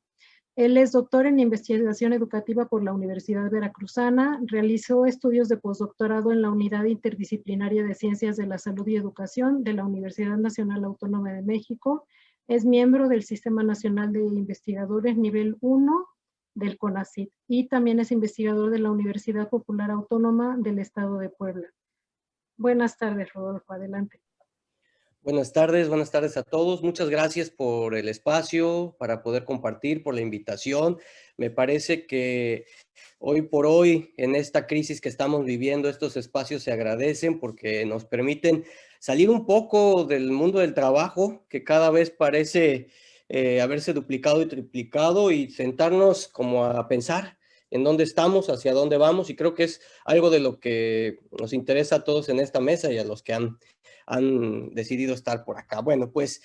Él es doctor en investigación educativa por la Universidad Veracruzana, realizó estudios de postdoctorado en la Unidad Interdisciplinaria de Ciencias de la Salud y Educación de la Universidad Nacional Autónoma de México, es miembro del Sistema Nacional de Investigadores Nivel 1 del CONACYT y también es investigador de la Universidad Popular Autónoma del Estado de Puebla. Buenas tardes, Rodolfo, adelante. Buenas tardes a todos. Muchas gracias por el espacio para poder compartir, por la invitación. Me parece que hoy por hoy, en esta crisis que estamos viviendo, estos espacios se agradecen porque nos permiten salir un poco del mundo del trabajo, que cada vez parece haberse duplicado y triplicado, y sentarnos como a pensar en dónde estamos, hacia dónde vamos, y creo que es algo de lo que nos interesa a todos en esta mesa y a los que han decidido estar por acá. Bueno, pues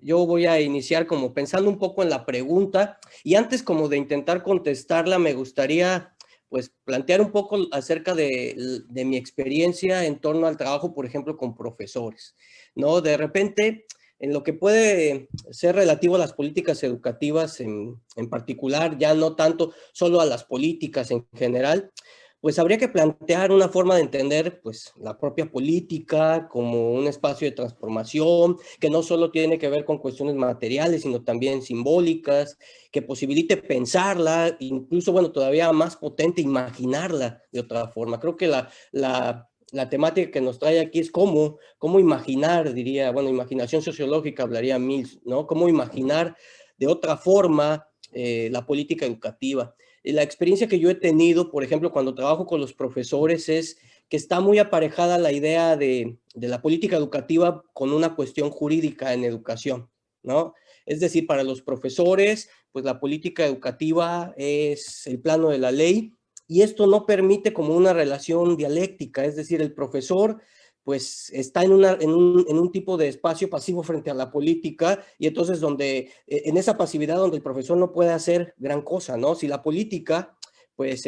yo voy a iniciar como pensando un poco en la pregunta, y antes como de intentar contestarla, me gustaría pues plantear un poco acerca de mi experiencia en torno al trabajo, por ejemplo, con profesores, ¿no? De repente, en lo que puede ser relativo a las políticas educativas en particular, ya no tanto solo a las políticas en general, pues habría que plantear una forma de entender pues, la propia política como un espacio de transformación que no solo tiene que ver con cuestiones materiales, sino también simbólicas, que posibilite pensarla, incluso, bueno, todavía más potente, imaginarla de otra forma. Creo que la temática que nos trae aquí es cómo imaginar, diría, bueno, imaginación sociológica hablaría Mills, ¿no? Cómo imaginar de otra forma la política educativa. La experiencia que yo he tenido, por ejemplo, cuando trabajo con los profesores, es que está muy aparejada la idea de la política educativa con una cuestión jurídica en educación, ¿no? Es decir, para los profesores, pues la política educativa es el plano de la ley, y esto no permite como una relación dialéctica, es decir, el profesor pues está en un tipo de espacio pasivo frente a la política, y entonces en esa pasividad donde el profesor no puede hacer gran cosa, ¿no? Si la política, pues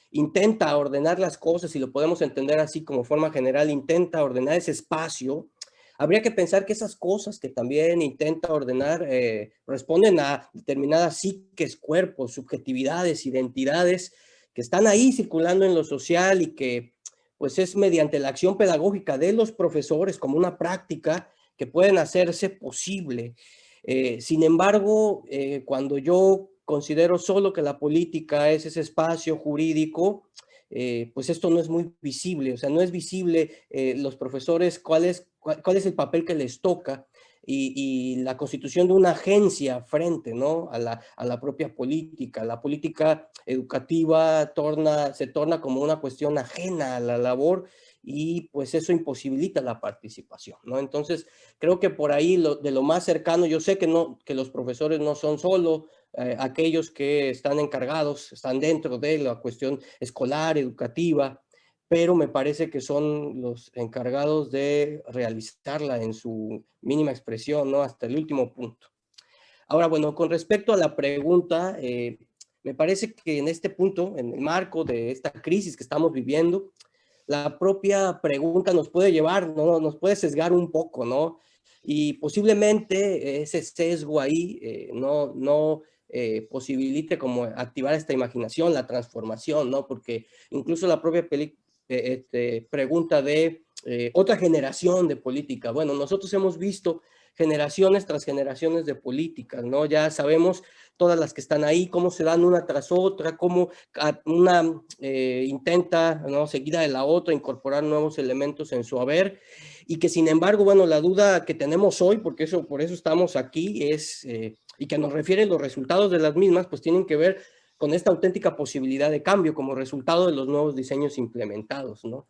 intenta ordenar las cosas, y lo podemos entender así como forma general, intenta ordenar ese espacio, habría que pensar que esas cosas que también intenta ordenar responden a determinadas psiques, cuerpos, subjetividades, identidades que están ahí circulando en lo social, y que pues es mediante la acción pedagógica de los profesores como una práctica que pueden hacerse posible. Sin embargo, cuando yo considero solo que la política es ese espacio jurídico, pues esto no es muy visible, o sea, no es visible los profesores cuál es el papel que les toca, y la constitución de una agencia frente, ¿no? a la propia política. La política educativa se torna como una cuestión ajena a la labor, y pues eso imposibilita la participación, ¿no? Entonces, creo que por ahí de lo más cercano, yo sé que los profesores no son solo aquellos que están encargados, están dentro de la cuestión escolar, educativa, pero me parece que son los encargados de realizarla en su mínima expresión, ¿no? Hasta el último punto. Ahora, bueno, con respecto a la pregunta, me parece que en este punto, en el marco de esta crisis que estamos viviendo, la propia pregunta nos puede llevar, ¿no? Nos puede sesgar un poco, ¿no? Y posiblemente ese sesgo ahí no posibilite como activar esta imaginación, la transformación, ¿no? Porque incluso la propia pregunta de otra generación de política. Bueno, nosotros hemos visto generaciones tras generaciones de políticas, ¿no? Ya sabemos todas las que están ahí, cómo se dan una tras otra, cómo una intenta, ¿no? Seguida de la otra, incorporar nuevos elementos en su haber, y que sin embargo, bueno, la duda que tenemos hoy, por eso estamos aquí, es, y que nos refieren los resultados de las mismas, pues tienen que ver con esta auténtica posibilidad de cambio como resultado de los nuevos diseños implementados, ¿no?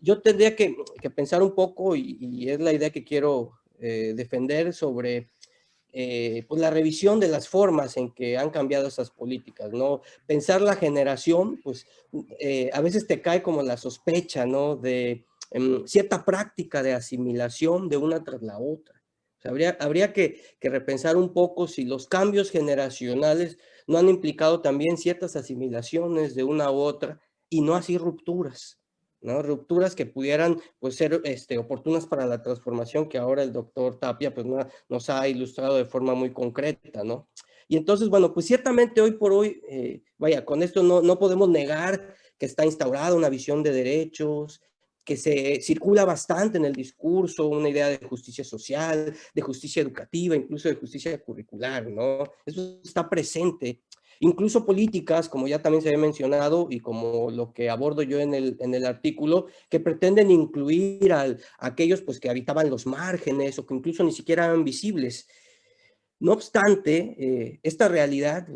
Yo tendría que pensar un poco, y es la idea que quiero defender sobre pues la revisión de las formas en que han cambiado esas políticas, ¿no? Pensar la generación, pues a veces te cae como la sospecha, ¿no? De cierta práctica de asimilación de una tras la otra. O sea, habría que repensar un poco si los cambios generacionales no han implicado también ciertas asimilaciones de una u otra, y no así rupturas, ¿no? Rupturas que pudieran pues, ser oportunas para la transformación que ahora el doctor Tapia pues, nos ha ilustrado de forma muy concreta, ¿no? Y entonces, bueno, pues ciertamente hoy por hoy, vaya, con esto no podemos negar que está instaurada una visión de derechos, que se circula bastante en el discurso, una idea de justicia social, de justicia educativa, incluso de justicia curricular, ¿no? Eso está presente. Incluso políticas, como ya también se había mencionado, y como lo que abordo yo en el artículo, que pretenden incluir a aquellos pues, que habitaban los márgenes o que incluso ni siquiera eran visibles. No obstante, esta realidad,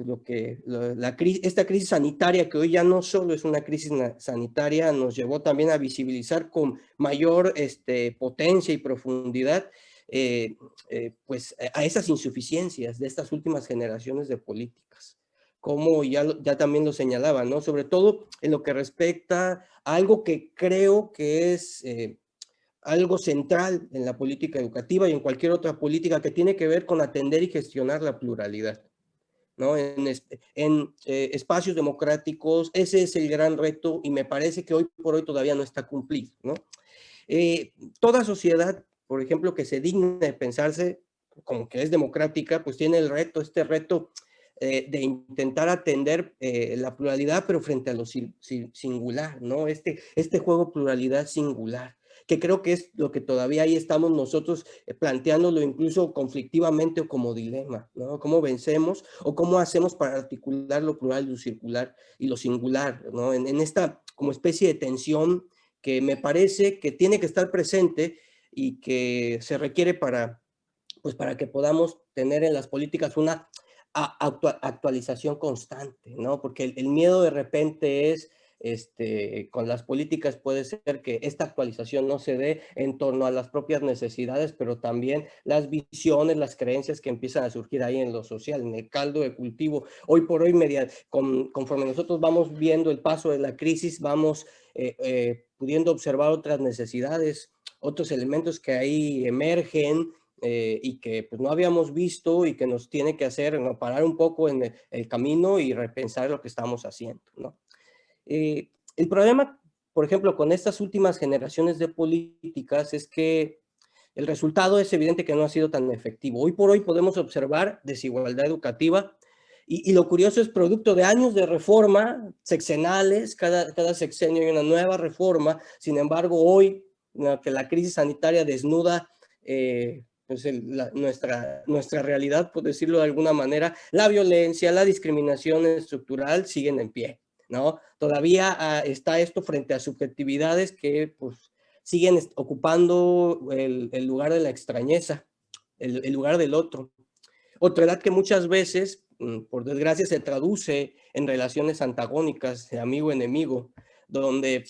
esta crisis sanitaria, que hoy ya no solo es una crisis sanitaria, nos llevó también a visibilizar con mayor potencia y profundidad pues, a esas insuficiencias de estas últimas generaciones de políticas. Como ya también lo señalaba, ¿no? Sobre todo en lo que respecta a algo que creo que es algo central en la política educativa y en cualquier otra política, que tiene que ver con atender y gestionar la pluralidad, ¿no? En espacios democráticos, ese es el gran reto y me parece que hoy por hoy todavía no está cumplido, ¿no? Toda sociedad, por ejemplo, que se digna de pensarse como que es democrática, pues tiene este reto de intentar atender la pluralidad, pero frente a lo singular, ¿no? Este juego pluralidad singular, que creo que es lo que todavía ahí estamos nosotros planteándolo incluso conflictivamente o como dilema, ¿no? ¿Cómo vencemos o cómo hacemos para articular lo plural, lo circular y lo singular, ¿no? En esta como especie de tensión que me parece que tiene que estar presente y que se requiere para que podamos tener en las políticas una actualización constante, ¿no? Porque el miedo de repente es, con las políticas puede ser que esta actualización no se dé en torno a las propias necesidades, pero también las visiones, las creencias que empiezan a surgir ahí en lo social, en el caldo de cultivo. Hoy por hoy, conforme nosotros vamos viendo el paso de la crisis, vamos pudiendo observar otras necesidades, otros elementos que ahí emergen, y que pues, no habíamos visto y que nos tiene que hacer, ¿no?, parar un poco en el camino y repensar lo que estamos haciendo, ¿no? El problema, por ejemplo, con estas últimas generaciones de políticas es que el resultado es evidente que no ha sido tan efectivo. Hoy por hoy podemos observar desigualdad educativa y lo curioso es producto de años de reforma sexenales, cada sexenio hay una nueva reforma. Sin embargo, hoy, ¿no?, que la crisis sanitaria desnuda pues nuestra realidad, por decirlo de alguna manera, la violencia, la discriminación estructural siguen en pie, ¿no? Todavía está esto frente a subjetividades que pues, siguen ocupando el lugar de la extrañeza, el lugar del otro. Otredad que muchas veces, por desgracia, se traduce en relaciones antagónicas de amigo-enemigo, donde,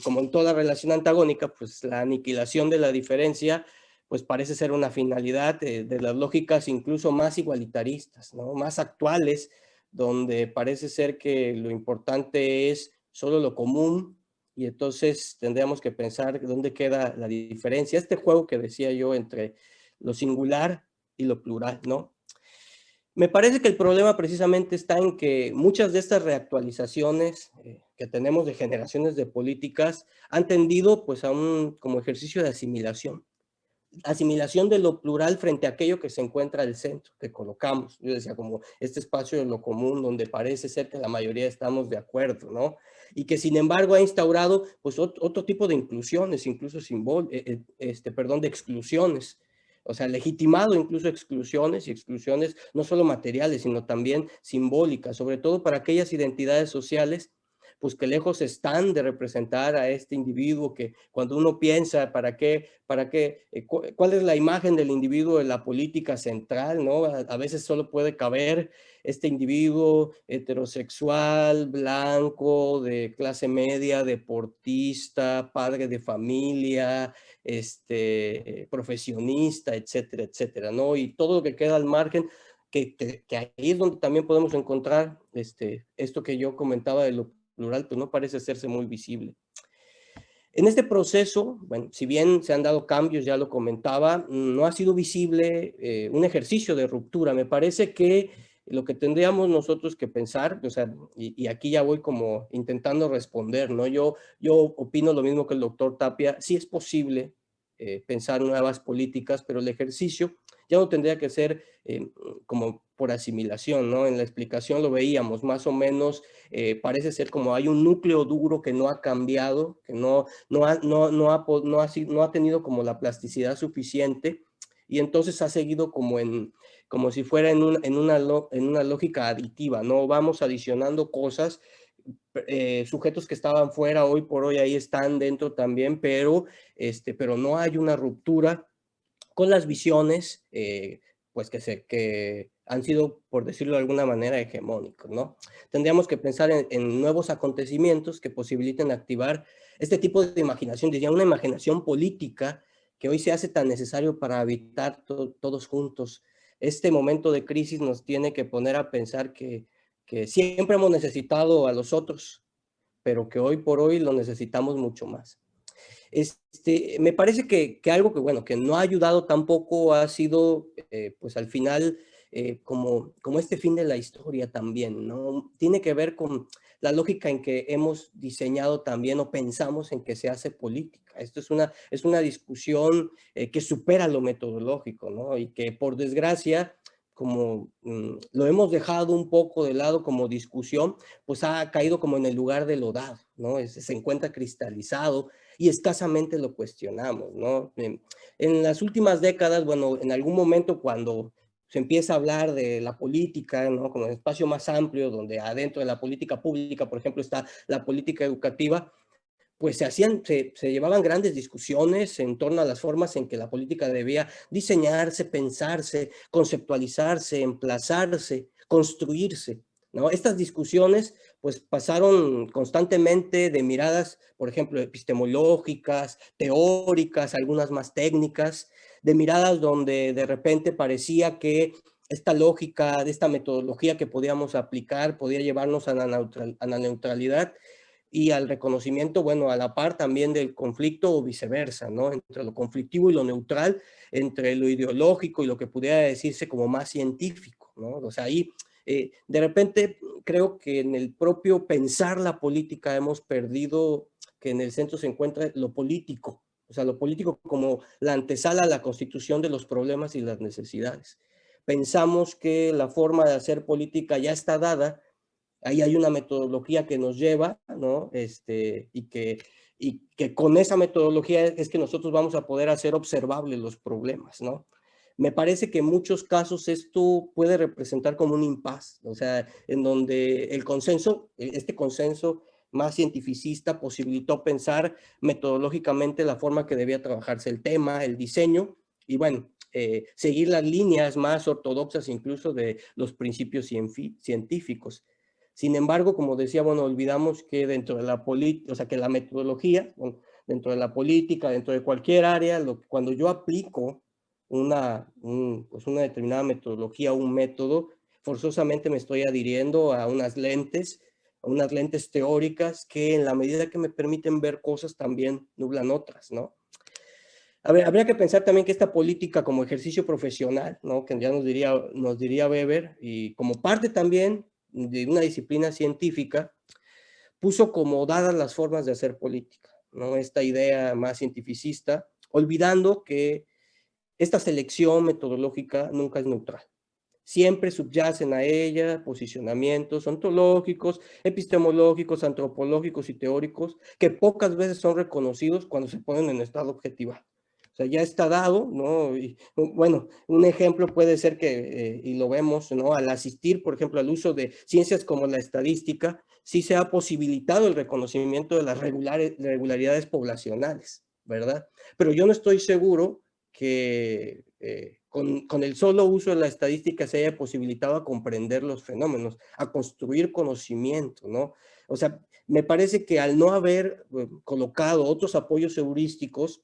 como en toda relación antagónica, pues la aniquilación de la diferencia pues parece ser una finalidad de las lógicas incluso más igualitaristas, ¿no?, más actuales, donde parece ser que lo importante es solo lo común, y entonces tendríamos que pensar dónde queda la diferencia. Este juego que decía yo entre lo singular y lo plural, ¿no? Me parece que el problema precisamente está en que muchas de estas reactualizaciones que tenemos de generaciones de políticas han tendido pues a un como ejercicio de asimilación de lo plural frente a aquello que se encuentra al centro, que colocamos. Yo decía, como este espacio de lo común donde parece ser que la mayoría estamos de acuerdo, ¿no? Y que sin embargo ha instaurado pues otro tipo de inclusiones, incluso de exclusiones. O sea, legitimado incluso exclusiones, y exclusiones no solo materiales, sino también simbólicas, sobre todo para aquellas identidades sociales pues que lejos están de representar a este individuo, que cuando uno piensa cuál es la imagen del individuo en la política central, ¿no? A veces solo puede caber este individuo heterosexual, blanco, de clase media, deportista, padre de familia, profesionista, etcétera, etcétera, ¿no? Y todo lo que queda al margen, que ahí es donde también podemos encontrar esto que yo comentaba de lo plural, pues no parece hacerse muy visible. En este proceso, bueno, si bien se han dado cambios, ya lo comentaba, no ha sido visible un ejercicio de ruptura. Me parece que lo que tendríamos nosotros que pensar, o sea, y aquí ya voy como intentando responder, ¿no? Yo opino lo mismo que el doctor Tapia. Sí es posible pensar nuevas políticas, pero el ejercicio ya no tendría que ser como por asimilación, ¿no? En la explicación lo veíamos, más o menos parece ser como hay un núcleo duro que no ha cambiado, que no ha tenido como la plasticidad suficiente, y entonces ha seguido como si fuera en una lógica aditiva, ¿no? Vamos adicionando cosas, sujetos que estaban fuera hoy por hoy ahí están dentro también, pero no hay una ruptura con las visiones, pues que han sido, por decirlo de alguna manera, hegemónicos, ¿no? Tendríamos que pensar en nuevos acontecimientos que posibiliten activar este tipo de imaginación, diría una imaginación política que hoy se hace tan necesario para habitar todos juntos. Este momento de crisis nos tiene que poner a pensar que siempre hemos necesitado a los otros, pero que hoy por hoy lo necesitamos mucho más. Me parece que algo que, bueno, que no ha ayudado tampoco ha sido, pues al final, como este fin de la historia también, ¿no? Tiene que ver con la lógica en que hemos diseñado también o pensamos en que se hace política. Esto es una discusión que supera lo metodológico, ¿no? Y que por desgracia, como lo hemos dejado un poco de lado como discusión, pues ha caído como en el lugar de lo dado, ¿no? Se encuentra cristalizado y escasamente lo cuestionamos, ¿no? En las últimas décadas, bueno, en algún momento cuando se empieza a hablar de la política, ¿no? Como un espacio más amplio, donde adentro de la política pública, por ejemplo, está la política educativa, pues se llevaban grandes discusiones en torno a las formas en que la política debía diseñarse, pensarse, conceptualizarse, emplazarse, construirse, ¿no? Estas discusiones pues pasaron constantemente de miradas, por ejemplo, epistemológicas, teóricas, algunas más técnicas, de miradas donde de repente parecía que esta lógica, de esta metodología que podíamos aplicar, podía llevarnos a la neutralidad y al reconocimiento, bueno, a la par también del conflicto o viceversa, ¿no? Entre lo conflictivo y lo neutral, entre lo ideológico y lo que pudiera decirse como más científico, ¿no? O sea, ahí de repente creo que en el propio pensar la política hemos perdido que en el centro se encuentra lo político, o sea, lo político como la antesala a la constitución de los problemas y las necesidades. Pensamos que la forma de hacer política ya está dada. Ahí hay una metodología que nos lleva, ¿no? Y que con esa metodología es que nosotros vamos a poder hacer observables los problemas, ¿no? Me parece que en muchos casos esto puede representar como un impasse, o sea, en donde el consenso, este consenso más cientificista posibilitó pensar metodológicamente la forma que debía trabajarse el tema, el diseño, y bueno, seguir las líneas más ortodoxas incluso de los principios científicos. Sin embargo, como decía, bueno, olvidamos que dentro de la política, o sea, que la metodología, bueno, dentro de la política, dentro de cualquier área, cuando yo aplico pues una determinada metodología, un método, forzosamente me estoy adhiriendo a unas lentes teóricas que en la medida que me permiten ver cosas también nublan otras, ¿no? A ver, habría que pensar también que esta política como ejercicio profesional, ¿no? Que ya nos diría Weber, y como parte también de una disciplina científica, puso como dadas las formas de hacer política, ¿no? Esta idea más cientificista, olvidando que esta selección metodológica nunca es neutral. Siempre subyacen a ella posicionamientos ontológicos, epistemológicos, antropológicos y teóricos que pocas veces son reconocidos cuando se ponen en estado objetivo. O sea, ya está dado, ¿no? Y, bueno, un ejemplo puede ser que, y lo vemos, ¿no? Al asistir, por ejemplo, al uso de ciencias como la estadística, sí se ha posibilitado el reconocimiento de las regularidades poblacionales, ¿verdad? Pero yo no estoy seguro que con el solo uso de la estadística se haya posibilitado a comprender los fenómenos, a construir conocimiento, ¿no? O sea, me parece que al no haber colocado otros apoyos heurísticos,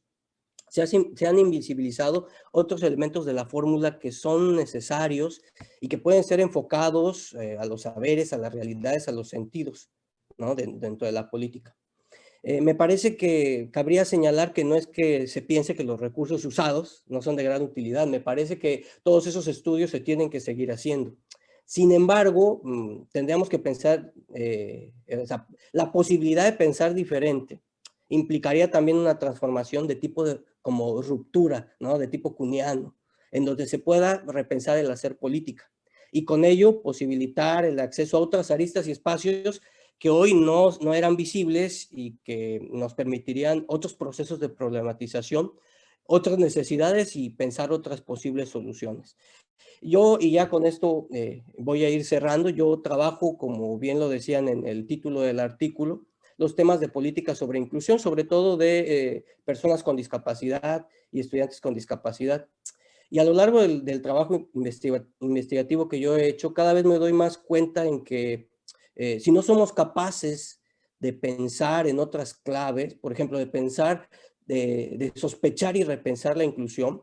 se han invisibilizado otros elementos de la fórmula que son necesarios y que pueden ser enfocados a los saberes, a las realidades, a los sentidos, ¿no? Dentro de la política. Me parece que cabría señalar que no es que se piense que los recursos usados no son de gran utilidad. Me parece que todos esos estudios se tienen que seguir haciendo. Sin embargo, tendríamos que pensar, o sea, la posibilidad de pensar diferente implicaría también una transformación de tipo como ruptura, ¿no? De tipo kuhniano, en donde se pueda repensar el hacer política y con ello posibilitar el acceso a otras aristas y espacios que hoy no eran visibles y que nos permitirían otros procesos de problematización, otras necesidades y pensar otras posibles soluciones. Yo, y ya con esto voy a ir cerrando, yo trabajo, como bien lo decían en el título del artículo, los temas de política sobre inclusión, sobre todo de personas con discapacidad y estudiantes con discapacidad. Y a lo largo del trabajo investigativo que yo he hecho, cada vez me doy más cuenta en que si no somos capaces de pensar en otras claves, por ejemplo, de pensar, de sospechar y repensar la inclusión,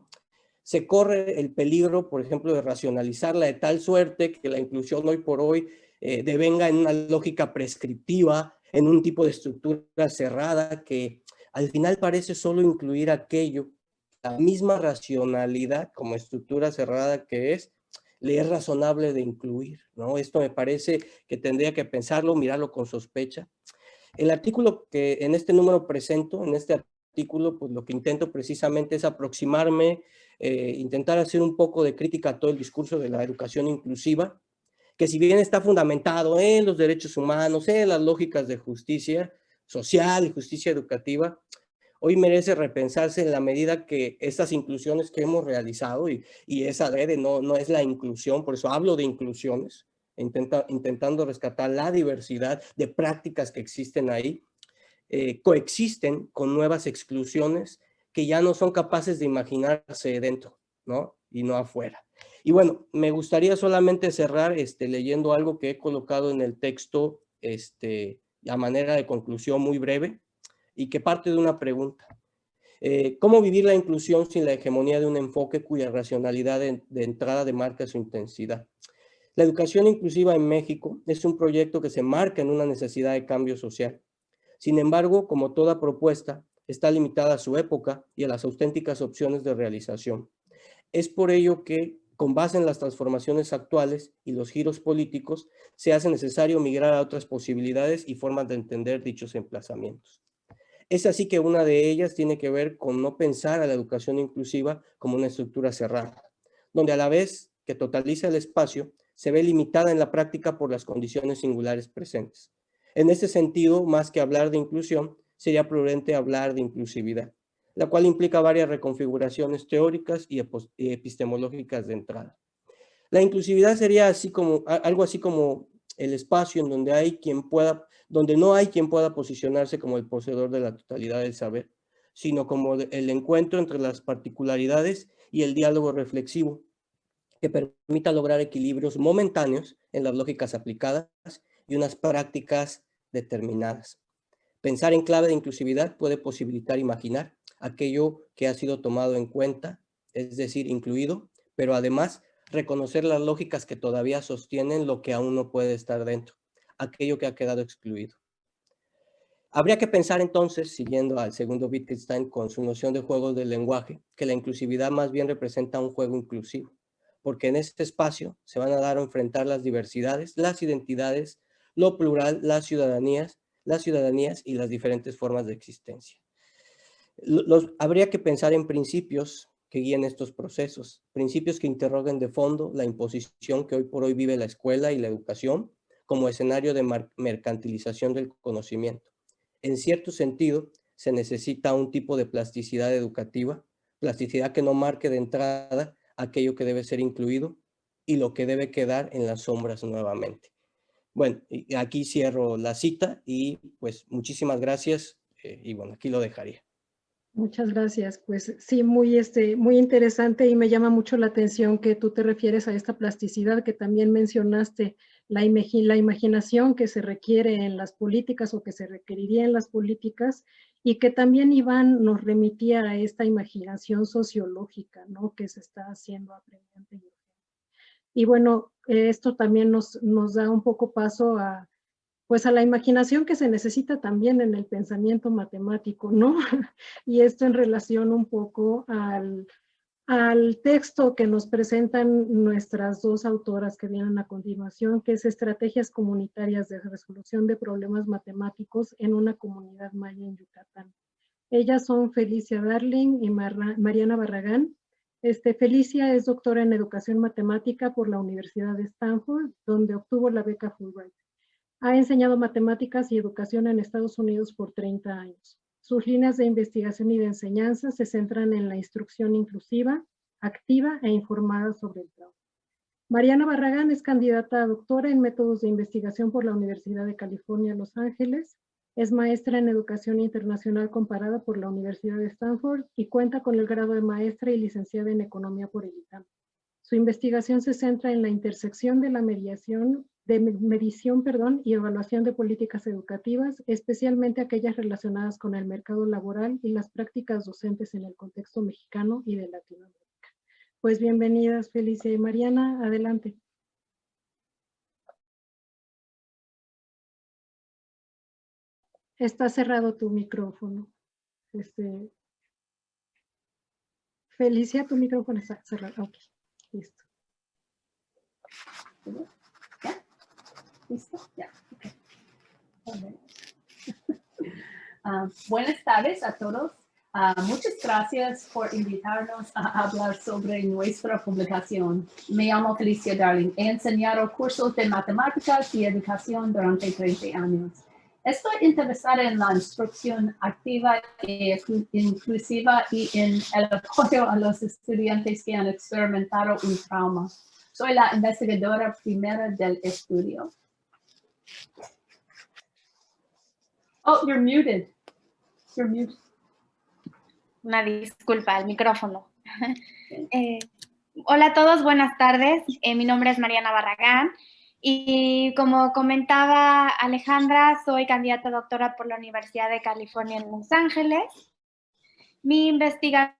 se corre el peligro, por ejemplo, de racionalizarla de tal suerte que la inclusión hoy por hoy devenga en una lógica prescriptiva, en un tipo de estructura cerrada que al final parece solo incluir aquello, la misma racionalidad como estructura cerrada que le es razonable de incluir, ¿no? Esto me parece que tendría que pensarlo, mirarlo con sospecha. El artículo que en este número presento, en este artículo, pues lo que intento precisamente es aproximarme, intentar hacer un poco de crítica a todo el discurso de la educación inclusiva, que si bien está fundamentado en los derechos humanos, en las lógicas de justicia social y justicia educativa, hoy merece repensarse en la medida que estas inclusiones que hemos realizado, y esa adrede no es la inclusión, por eso hablo de inclusiones, intentando rescatar la diversidad de prácticas que existen ahí, coexisten con nuevas exclusiones que ya no son capaces de imaginarse dentro, ¿no? Y no afuera. Y bueno, me gustaría solamente cerrar leyendo algo que he colocado en el texto a manera de conclusión muy breve y que parte de una pregunta. ¿Cómo vivir la inclusión sin la hegemonía de un enfoque cuya racionalidad de entrada demarca su intensidad? La educación inclusiva en México es un proyecto que se marca en una necesidad de cambio social. Sin embargo, como toda propuesta, está limitada a su época y a las auténticas opciones de realización. Es por ello que, con base en las transformaciones actuales y los giros políticos, se hace necesario migrar a otras posibilidades y formas de entender dichos emplazamientos. Es así que una de ellas tiene que ver con no pensar a la educación inclusiva como una estructura cerrada, donde a la vez que totaliza el espacio, se ve limitada en la práctica por las condiciones singulares presentes. En este sentido, más que hablar de inclusión, sería prudente hablar de inclusividad, la cual implica varias reconfiguraciones teóricas y epistemológicas de entrada. La inclusividad sería algo así como el espacio en donde no hay quien pueda posicionarse como el poseedor de la totalidad del saber, sino como el encuentro entre las particularidades y el diálogo reflexivo, que permita lograr equilibrios momentáneos en las lógicas aplicadas y unas prácticas determinadas. Pensar en clave de inclusividad puede posibilitar imaginar aquello que ha sido tomado en cuenta, es decir, incluido, pero además reconocer las lógicas que todavía sostienen lo que aún no puede estar dentro, aquello que ha quedado excluido. Habría que pensar entonces, siguiendo al segundo Wittgenstein con su noción de juegos del lenguaje, que la inclusividad más bien representa un juego inclusivo, porque en este espacio se van a dar o enfrentar las diversidades, las identidades, lo plural, las ciudadanías y las diferentes formas de existencia. Habría que pensar en principios que guíen estos procesos, principios que interroguen de fondo la imposición que hoy por hoy vive la escuela y la educación como escenario de mercantilización del conocimiento. En cierto sentido, se necesita un tipo de plasticidad educativa, plasticidad que no marque de entrada aquello que debe ser incluido y lo que debe quedar en las sombras nuevamente. Bueno, y aquí cierro la cita y pues muchísimas gracias y bueno, aquí lo dejaría. Muchas gracias. Pues sí, muy interesante y me llama mucho la atención que tú te refieres a esta plasticidad que también mencionaste, la imaginación que se requiere en las políticas o que se requeriría en las políticas y que también Iván nos remitía a esta imaginación sociológica, ¿no? Que se está haciendo apremiante. Y bueno, esto también nos da un poco paso a pues a la imaginación que se necesita también en el pensamiento matemático, ¿no? Y esto en relación un poco al texto que nos presentan nuestras dos autoras que vienen a continuación, que es Estrategias Comunitarias de Resolución de Problemas Matemáticos en una Comunidad Maya en Yucatán. Ellas son Felicia Darling y Mariana Barragán. Felicia es doctora en Educación Matemática por la Universidad de Stanford, donde obtuvo la beca Fulbright. Ha enseñado matemáticas y educación en Estados Unidos por 30 años. Sus líneas de investigación y de enseñanza se centran en la instrucción inclusiva, activa e informada sobre el trauma. Mariana Barragán es candidata a doctora en métodos de investigación por la Universidad de California, Los Ángeles. Es maestra en educación internacional comparada por la Universidad de Stanford y cuenta con el grado de maestra y licenciada en economía por el ITAM. Su investigación se centra en la intersección de la medición y evaluación de políticas educativas, especialmente aquellas relacionadas con el mercado laboral y las prácticas docentes en el contexto mexicano y de Latinoamérica. Pues bienvenidas, Felicia y Mariana, adelante. Está cerrado tu micrófono. Felicia, tu micrófono está cerrado. Ok, listo. ¿Ya? ¿Listo? Ya. Okay. Buenas tardes a todos. Muchas gracias por invitarnos a hablar sobre nuestra publicación. Me llamo Felicia Darling. He enseñado cursos de matemáticas y educación durante 30 años. Estoy interesada en la instrucción activa e inclusiva y en el apoyo a los estudiantes que han experimentado un trauma. Soy la investigadora primera del estudio. Oh, you're muted. You're muted. Una disculpa, el micrófono. Hola a todos, buenas tardes. Mi nombre es Mariana Barragán y como comentaba Alejandra, soy candidata a doctora por la Universidad de California en Los Ángeles. Mi investigación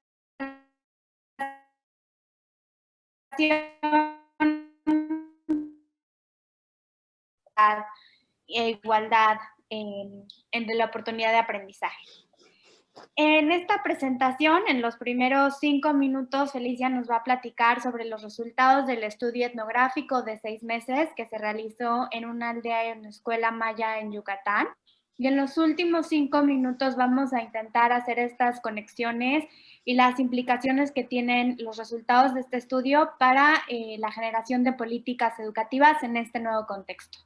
e igualdad en la oportunidad de aprendizaje. En esta presentación, en los primeros 5 minutos, Felicia nos va a platicar sobre los resultados del estudio etnográfico de 6 meses que se realizó en una aldea en la escuela maya en Yucatán. Y en los últimos 5 minutos vamos a intentar hacer estas conexiones y las implicaciones que tienen los resultados de este estudio para la generación de políticas educativas en este nuevo contexto.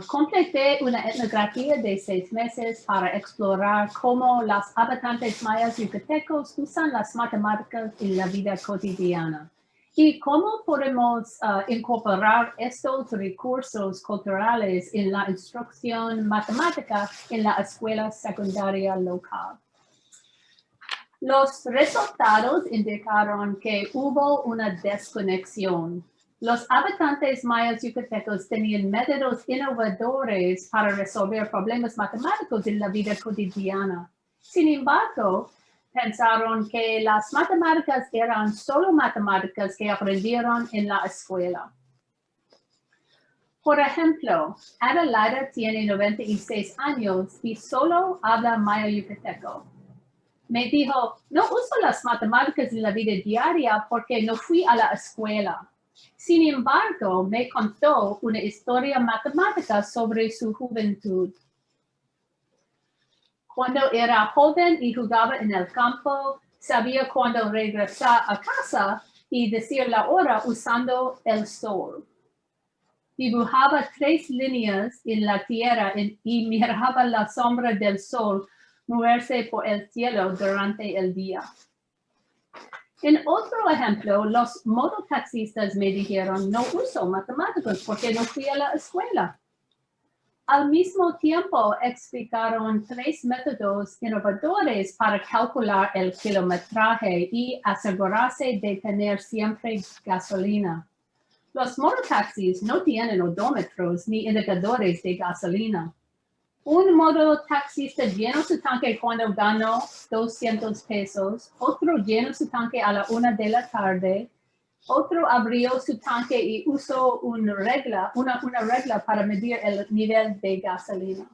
Completé una etnografía de 6 meses para explorar cómo los habitantes mayas yucatecos usan las matemáticas en la vida cotidiana y cómo podemos incorporar estos recursos culturales en la instrucción matemática en la escuela secundaria local. Los resultados indicaron que hubo una desconexión. Los habitantes mayas yucatecos tenían métodos innovadores para resolver problemas matemáticos en la vida cotidiana. Sin embargo, pensaron que las matemáticas eran solo matemáticas que aprendieron en la escuela. Por ejemplo, Adelaida tiene 96 años y solo habla maya yucateco. Me dijo, no uso las matemáticas en la vida diaria porque no fui a la escuela. Sin embargo, me contó una historia matemática sobre su juventud. Cuando era joven y jugaba en el campo, sabía cuándo regresar a casa y decir la hora usando el sol. Dibujaba 3 líneas en la tierra y miraba la sombra del sol moverse por el cielo durante el día. En otro ejemplo, los mototaxistas me dijeron, no uso matemáticas porque no fui a la escuela. Al mismo tiempo, explicaron 3 métodos innovadores para calcular el kilometraje y asegurarse de tener siempre gasolina. Los mototaxis no tienen odómetros ni indicadores de gasolina. Un mototaxista llenó su tanque cuando ganó 200 pesos, otro llenó su tanque a la 1 de la tarde, otro abrió su tanque y usó una regla para medir el nivel de gasolina.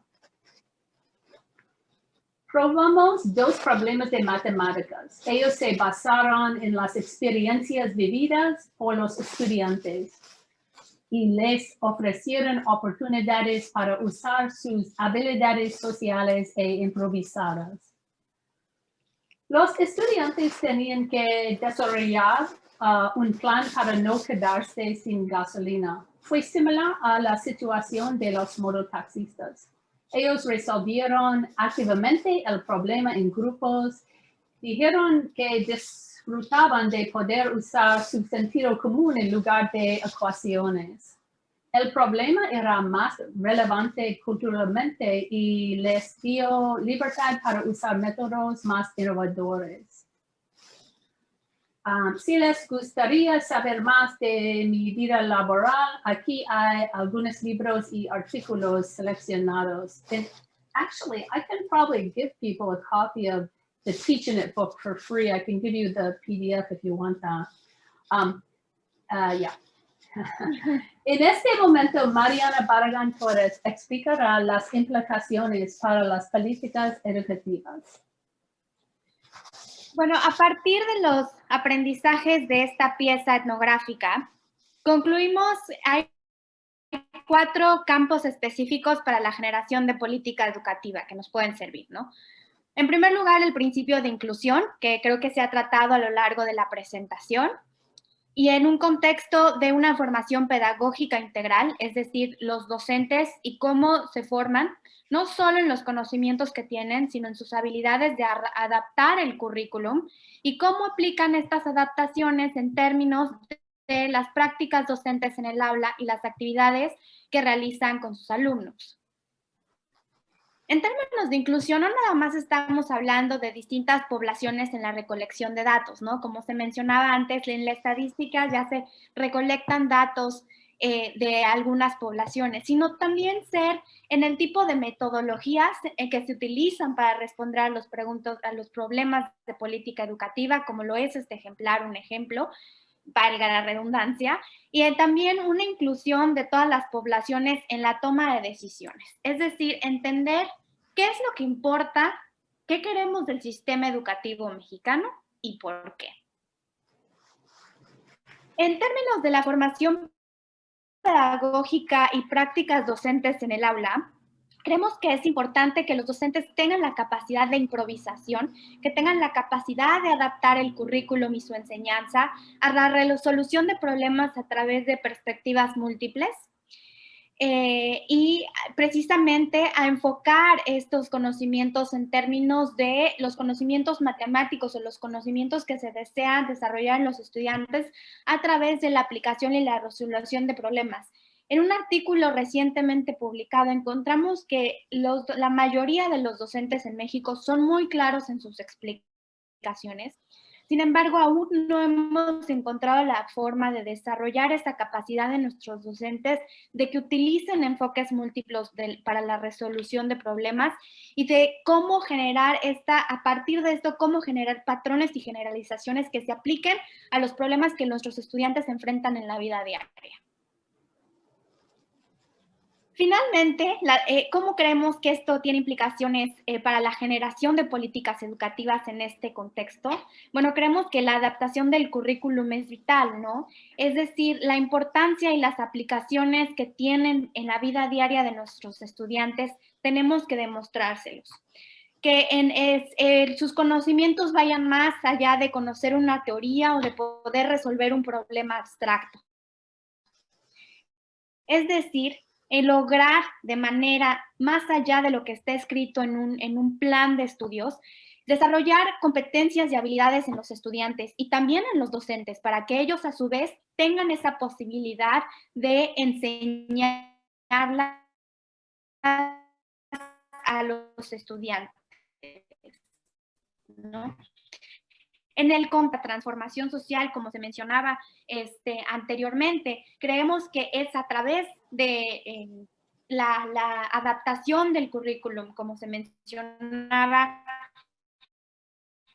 Probamos 2 problemas de matemáticas. Ellos se basaron en las experiencias vividas por los estudiantes. y les ofrecieron oportunidades para usar sus habilidades sociales e improvisadas. Los estudiantes tenían que desarrollar un plan para no quedarse sin gasolina. Fue similar a la situación de los mototaxistas. Ellos resolvieron activamente el problema en grupos, dijeron que disfrutaban de poder usar su sentido común en lugar de ecuaciones. El problema era más relevante culturalmente y les dio libertad para usar métodos más innovadores. Si les gustaría saber más de mi vida laboral, aquí hay algunos libros y artículos seleccionados. And actually, I can probably give people a copy of the Teaching It book for free. I can give you the PDF if you want that. Yeah. En este momento, Mariana Barragán Torres explicará las implicaciones para las políticas educativas. Bueno, a partir de los aprendizajes de esta pieza etnográfica, concluimos hay 4 campos específicos para la generación de política educativa que nos pueden servir, ¿no? En primer lugar, el principio de inclusión, que creo que se ha tratado a lo largo de la presentación, y en un contexto de una formación pedagógica integral, es decir, los docentes y cómo se forman, no solo en los conocimientos que tienen, sino en sus habilidades de adaptar el currículum y cómo aplican estas adaptaciones en términos de las prácticas docentes en el aula y las actividades que realizan con sus alumnos. En términos de inclusión, no nada más estamos hablando de distintas poblaciones en la recolección de datos, ¿no? Como se mencionaba antes, en la estadística ya se recolectan datos de algunas poblaciones, sino también ser en el tipo de metodologías que se utilizan para responder a los problemas de política educativa, como lo es este ejemplar, un ejemplo, valga la redundancia, y también una inclusión de todas las poblaciones en la toma de decisiones. Es decir, entender qué es lo que importa, qué queremos del sistema educativo mexicano y por qué. En términos de la formación pedagógica y prácticas docentes en el aula, creemos que es importante que los docentes tengan la capacidad de improvisación, que tengan la capacidad de adaptar el currículum y su enseñanza a la resolución de problemas a través de perspectivas múltiples y precisamente a enfocar estos conocimientos en términos de los conocimientos matemáticos o los conocimientos que se desean desarrollar en los estudiantes a través de la aplicación y la resolución de problemas. En un artículo recientemente publicado encontramos que la mayoría de los docentes en México son muy claros en sus explicaciones. Sin embargo, aún no hemos encontrado la forma de desarrollar esa capacidad de nuestros docentes de que utilicen enfoques múltiples para la resolución de problemas y de cómo generar a partir de esto, cómo generar patrones y generalizaciones que se apliquen a los problemas que nuestros estudiantes enfrentan en la vida diaria. Finalmente, ¿cómo creemos que esto tiene implicaciones para la generación de políticas educativas en este contexto? Bueno, creemos que la adaptación del currículum es vital, ¿no? Es decir, la importancia y las aplicaciones que tienen en la vida diaria de nuestros estudiantes, tenemos que demostrárselos. Que sus conocimientos vayan más allá de conocer una teoría o de poder resolver un problema abstracto. Es decir, lograr de manera más allá de lo que está escrito en un plan de estudios, desarrollar competencias y habilidades en los estudiantes y también en los docentes para que ellos a su vez tengan esa posibilidad de enseñarla a los estudiantes, ¿no? En el contra transformación social, como se mencionaba anteriormente, creemos que es a través de la adaptación del currículum, como se mencionaba,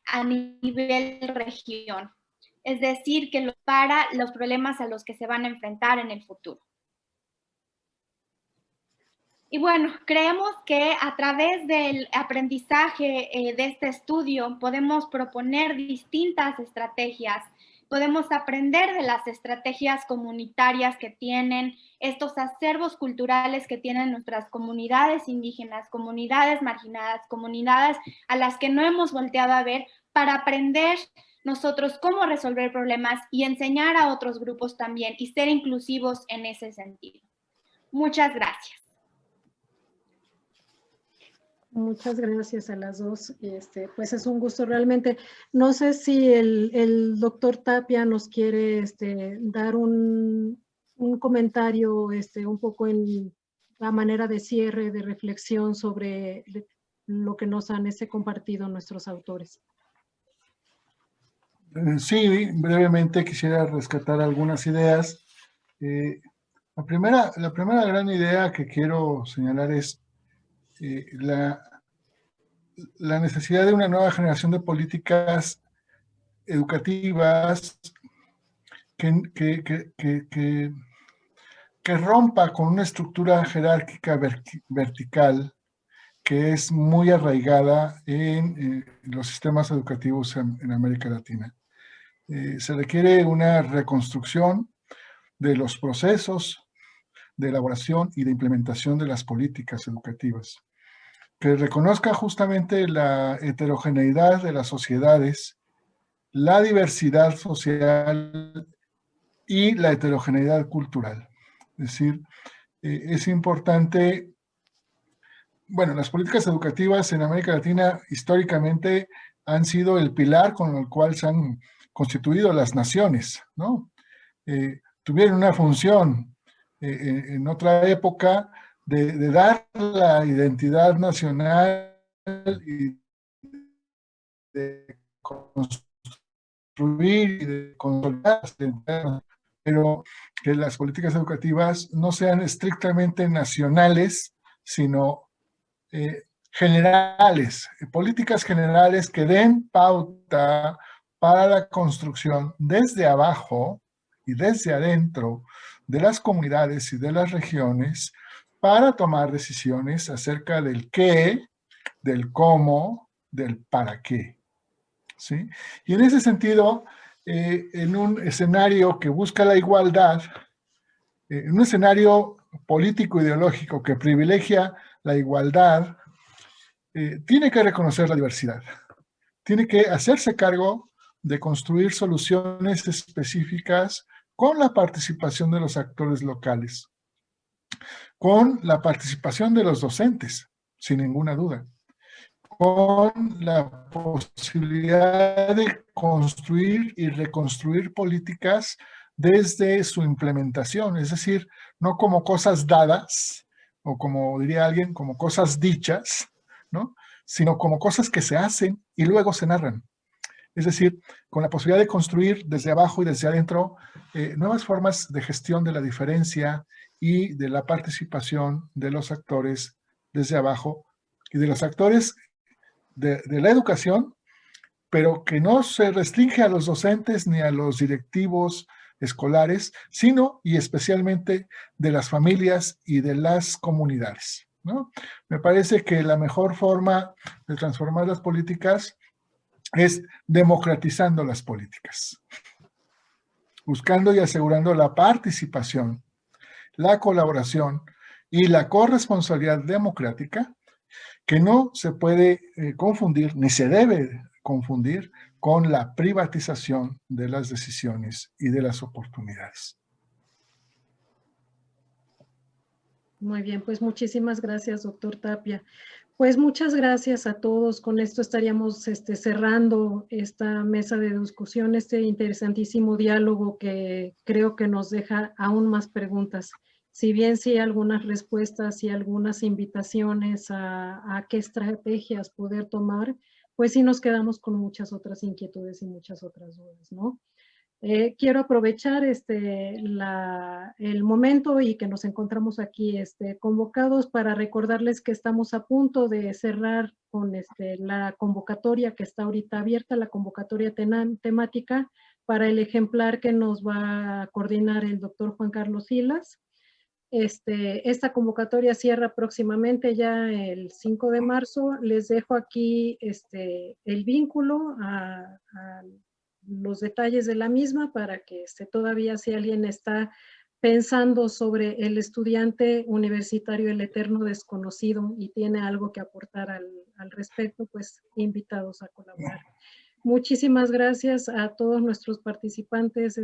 a nivel región. Es decir, que para los problemas a los que se van a enfrentar en el futuro. Y bueno, creemos que a través del aprendizaje de este estudio podemos proponer distintas estrategias podemos aprender de las estrategias comunitarias que tienen, estos acervos culturales que tienen nuestras comunidades indígenas, comunidades marginadas, comunidades a las que no hemos volteado a ver, para aprender nosotros cómo resolver problemas y enseñar a otros grupos también y ser inclusivos en ese sentido. Muchas gracias. Muchas gracias a las dos. Pues es un gusto realmente. No sé si el doctor Tapia nos quiere dar un comentario un poco en la manera de cierre, de reflexión sobre lo que nos han compartido nuestros autores. Sí, brevemente quisiera rescatar algunas ideas. La primera gran idea que quiero señalar es la necesidad de una nueva generación de políticas educativas que rompa con una estructura jerárquica vertical que es muy arraigada en los sistemas educativos en América Latina. Se requiere una reconstrucción de los procesos de elaboración y de implementación de las políticas educativas, que reconozca justamente la heterogeneidad de las sociedades, la diversidad social y la heterogeneidad cultural. Es decir, es importante, bueno, las políticas educativas en América Latina históricamente han sido el pilar con el cual se han constituido las naciones, ¿no? Tuvieron una función en otra época de dar la identidad nacional y de construir y de consolidar, pero que las políticas educativas no sean estrictamente nacionales, sino generales, políticas generales que den pauta para la construcción desde abajo y desde adentro de las comunidades y de las regiones para tomar decisiones acerca del qué, del cómo, del para qué. ¿Sí? Y en ese sentido, en un escenario que busca la igualdad, en un escenario político-ideológico que privilegia la igualdad, tiene que reconocer la diversidad, tiene que hacerse cargo de construir soluciones específicas con la participación de los actores locales, con la participación de los docentes, sin ninguna duda, con la posibilidad de construir y reconstruir políticas desde su implementación, es decir, no como cosas dadas, o como diría alguien, como cosas dichas, ¿no? Sino como cosas que se hacen y luego se narran. Es decir, con la posibilidad de construir desde abajo y desde adentro nuevas formas de gestión de la diferencia y de la participación de los actores desde abajo y de los actores de la educación, pero que no se restringe a los docentes ni a los directivos escolares, sino y especialmente de las familias y de las comunidades, ¿no? Me parece que la mejor forma de transformar las políticas es democratizando las políticas, buscando y asegurando la participación, la colaboración y la corresponsabilidad democrática, que no se puede confundir, ni se debe confundir, con la privatización de las decisiones y de las oportunidades. Muy bien, pues muchísimas gracias, doctor Tapia. Pues muchas gracias a todos. Con esto estaríamos cerrando esta mesa de discusión, este interesantísimo diálogo que creo que nos deja aún más preguntas. Si bien sí algunas respuestas y algunas invitaciones a qué estrategias poder tomar, pues sí nos quedamos con muchas otras inquietudes y muchas otras dudas, ¿no? Quiero aprovechar el momento y que nos encontramos aquí convocados para recordarles que estamos a punto de cerrar con la convocatoria que está ahorita abierta, la convocatoria temática para el ejemplar que nos va a coordinar el doctor Juan Carlos Silas. Esta convocatoria cierra próximamente ya el 5 de marzo. Les dejo aquí el vínculo los detalles de la misma para que todavía si alguien está pensando sobre el estudiante universitario, el eterno desconocido, y tiene algo que aportar al respecto, pues invitados a colaborar. Muchísimas gracias a todos nuestros participantes,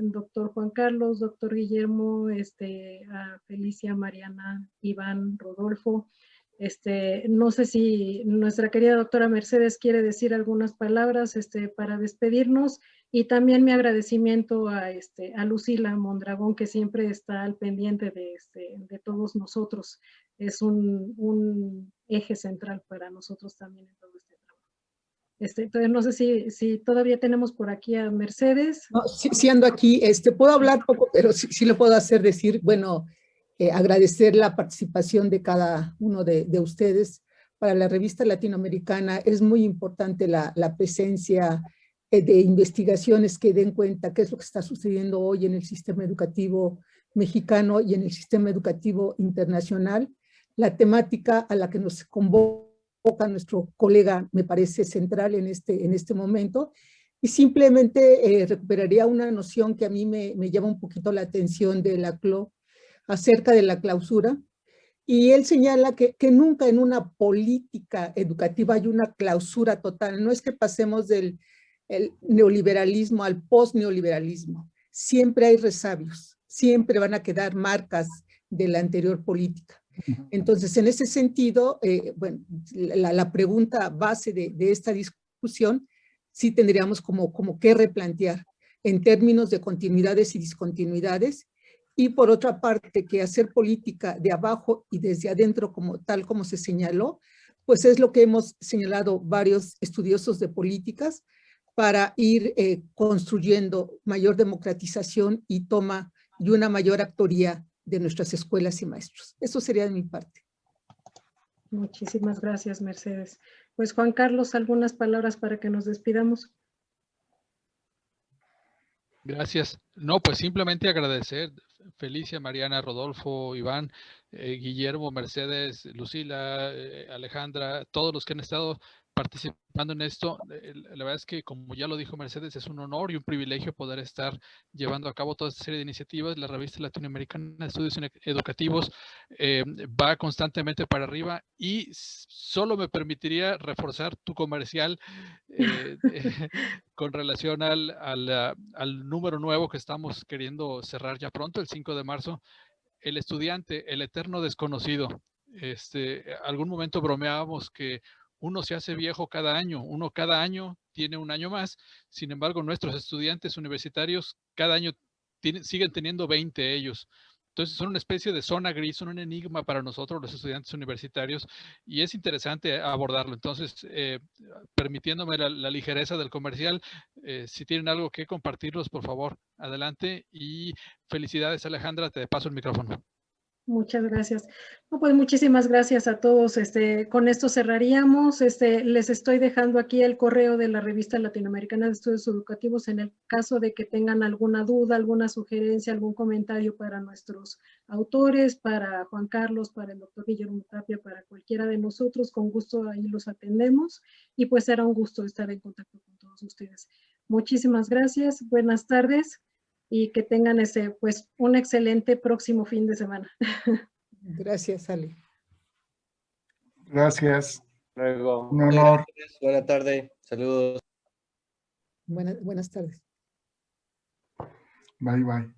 doctor Juan Carlos, doctor Guillermo, a Felicia, Mariana, Iván, Rodolfo. No sé si nuestra querida doctora Mercedes quiere decir algunas palabras para despedirnos, y también mi agradecimiento a Lucila Mondragón, que siempre está al pendiente de todos nosotros. Es un eje central para nosotros también en todo este trabajo. Entonces no sé si todavía tenemos por aquí a Mercedes. No, sí ando aquí, puedo hablar poco, pero sí lo puedo hacer decir, bueno, agradecer la participación de cada uno de ustedes. Para la revista latinoamericana es muy importante la presencia de investigaciones que den cuenta qué es lo que está sucediendo hoy en el sistema educativo mexicano y en el sistema educativo internacional. La temática a la que nos convoca nuestro colega me parece central en este momento, y simplemente recuperaría una noción que a mí me llama un poquito la atención de Laclau acerca de la clausura, y él señala que nunca en una política educativa hay una clausura total. No es que pasemos del neoliberalismo al post-neoliberalismo, siempre hay resabios, siempre van a quedar marcas de la anterior política. Entonces, en ese sentido, bueno, la pregunta base de esta discusión sí tendríamos como que replantear en términos de continuidades y discontinuidades, y por otra parte que hacer política de abajo y desde adentro tal como se señaló, pues es lo que hemos señalado varios estudiosos de políticas para ir construyendo mayor democratización y toma y una mayor actoría de nuestras escuelas y maestros. Eso sería de mi parte. Muchísimas gracias, Mercedes. Pues Juan Carlos, algunas palabras para que nos despidamos. Gracias. No, pues simplemente agradecer, Felicia, Mariana, Rodolfo, Iván, Guillermo, Mercedes, Lucila, Alejandra, todos los que han estado participando en esto. La verdad es que, como ya lo dijo Mercedes, es un honor y un privilegio poder estar llevando a cabo toda esta serie de iniciativas. La revista latinoamericana de estudios educativos va constantemente para arriba, y solo me permitiría reforzar tu comercial con relación al número nuevo que estamos queriendo cerrar ya pronto, el 5 de marzo, el estudiante, el eterno desconocido. Algún momento bromeábamos que uno se hace viejo cada año, uno cada año tiene un año más. Sin embargo, nuestros estudiantes universitarios cada año siguen teniendo 20 ellos. Entonces son una especie de zona gris, son un enigma para nosotros los estudiantes universitarios, y es interesante abordarlo. Entonces, permitiéndome la ligereza del comercial, si tienen algo que compartirlos, por favor, adelante. Y felicidades, Alejandra, te paso el micrófono. Muchas gracias. No, pues muchísimas gracias a todos. Con esto cerraríamos. Les estoy dejando aquí el correo de la revista latinoamericana de estudios educativos en el caso de que tengan alguna duda, alguna sugerencia, algún comentario para nuestros autores, para Juan Carlos, para el doctor Guillermo Tapia, para cualquiera de nosotros. Con gusto ahí los atendemos, y pues será un gusto estar en contacto con todos ustedes. Muchísimas gracias. Buenas tardes. Y que tengan pues un excelente próximo fin de semana. Gracias, Ale. Gracias. Luego. Un honor. Gracias. Buena tarde. Saludos. Buenas tardes. Bye, bye.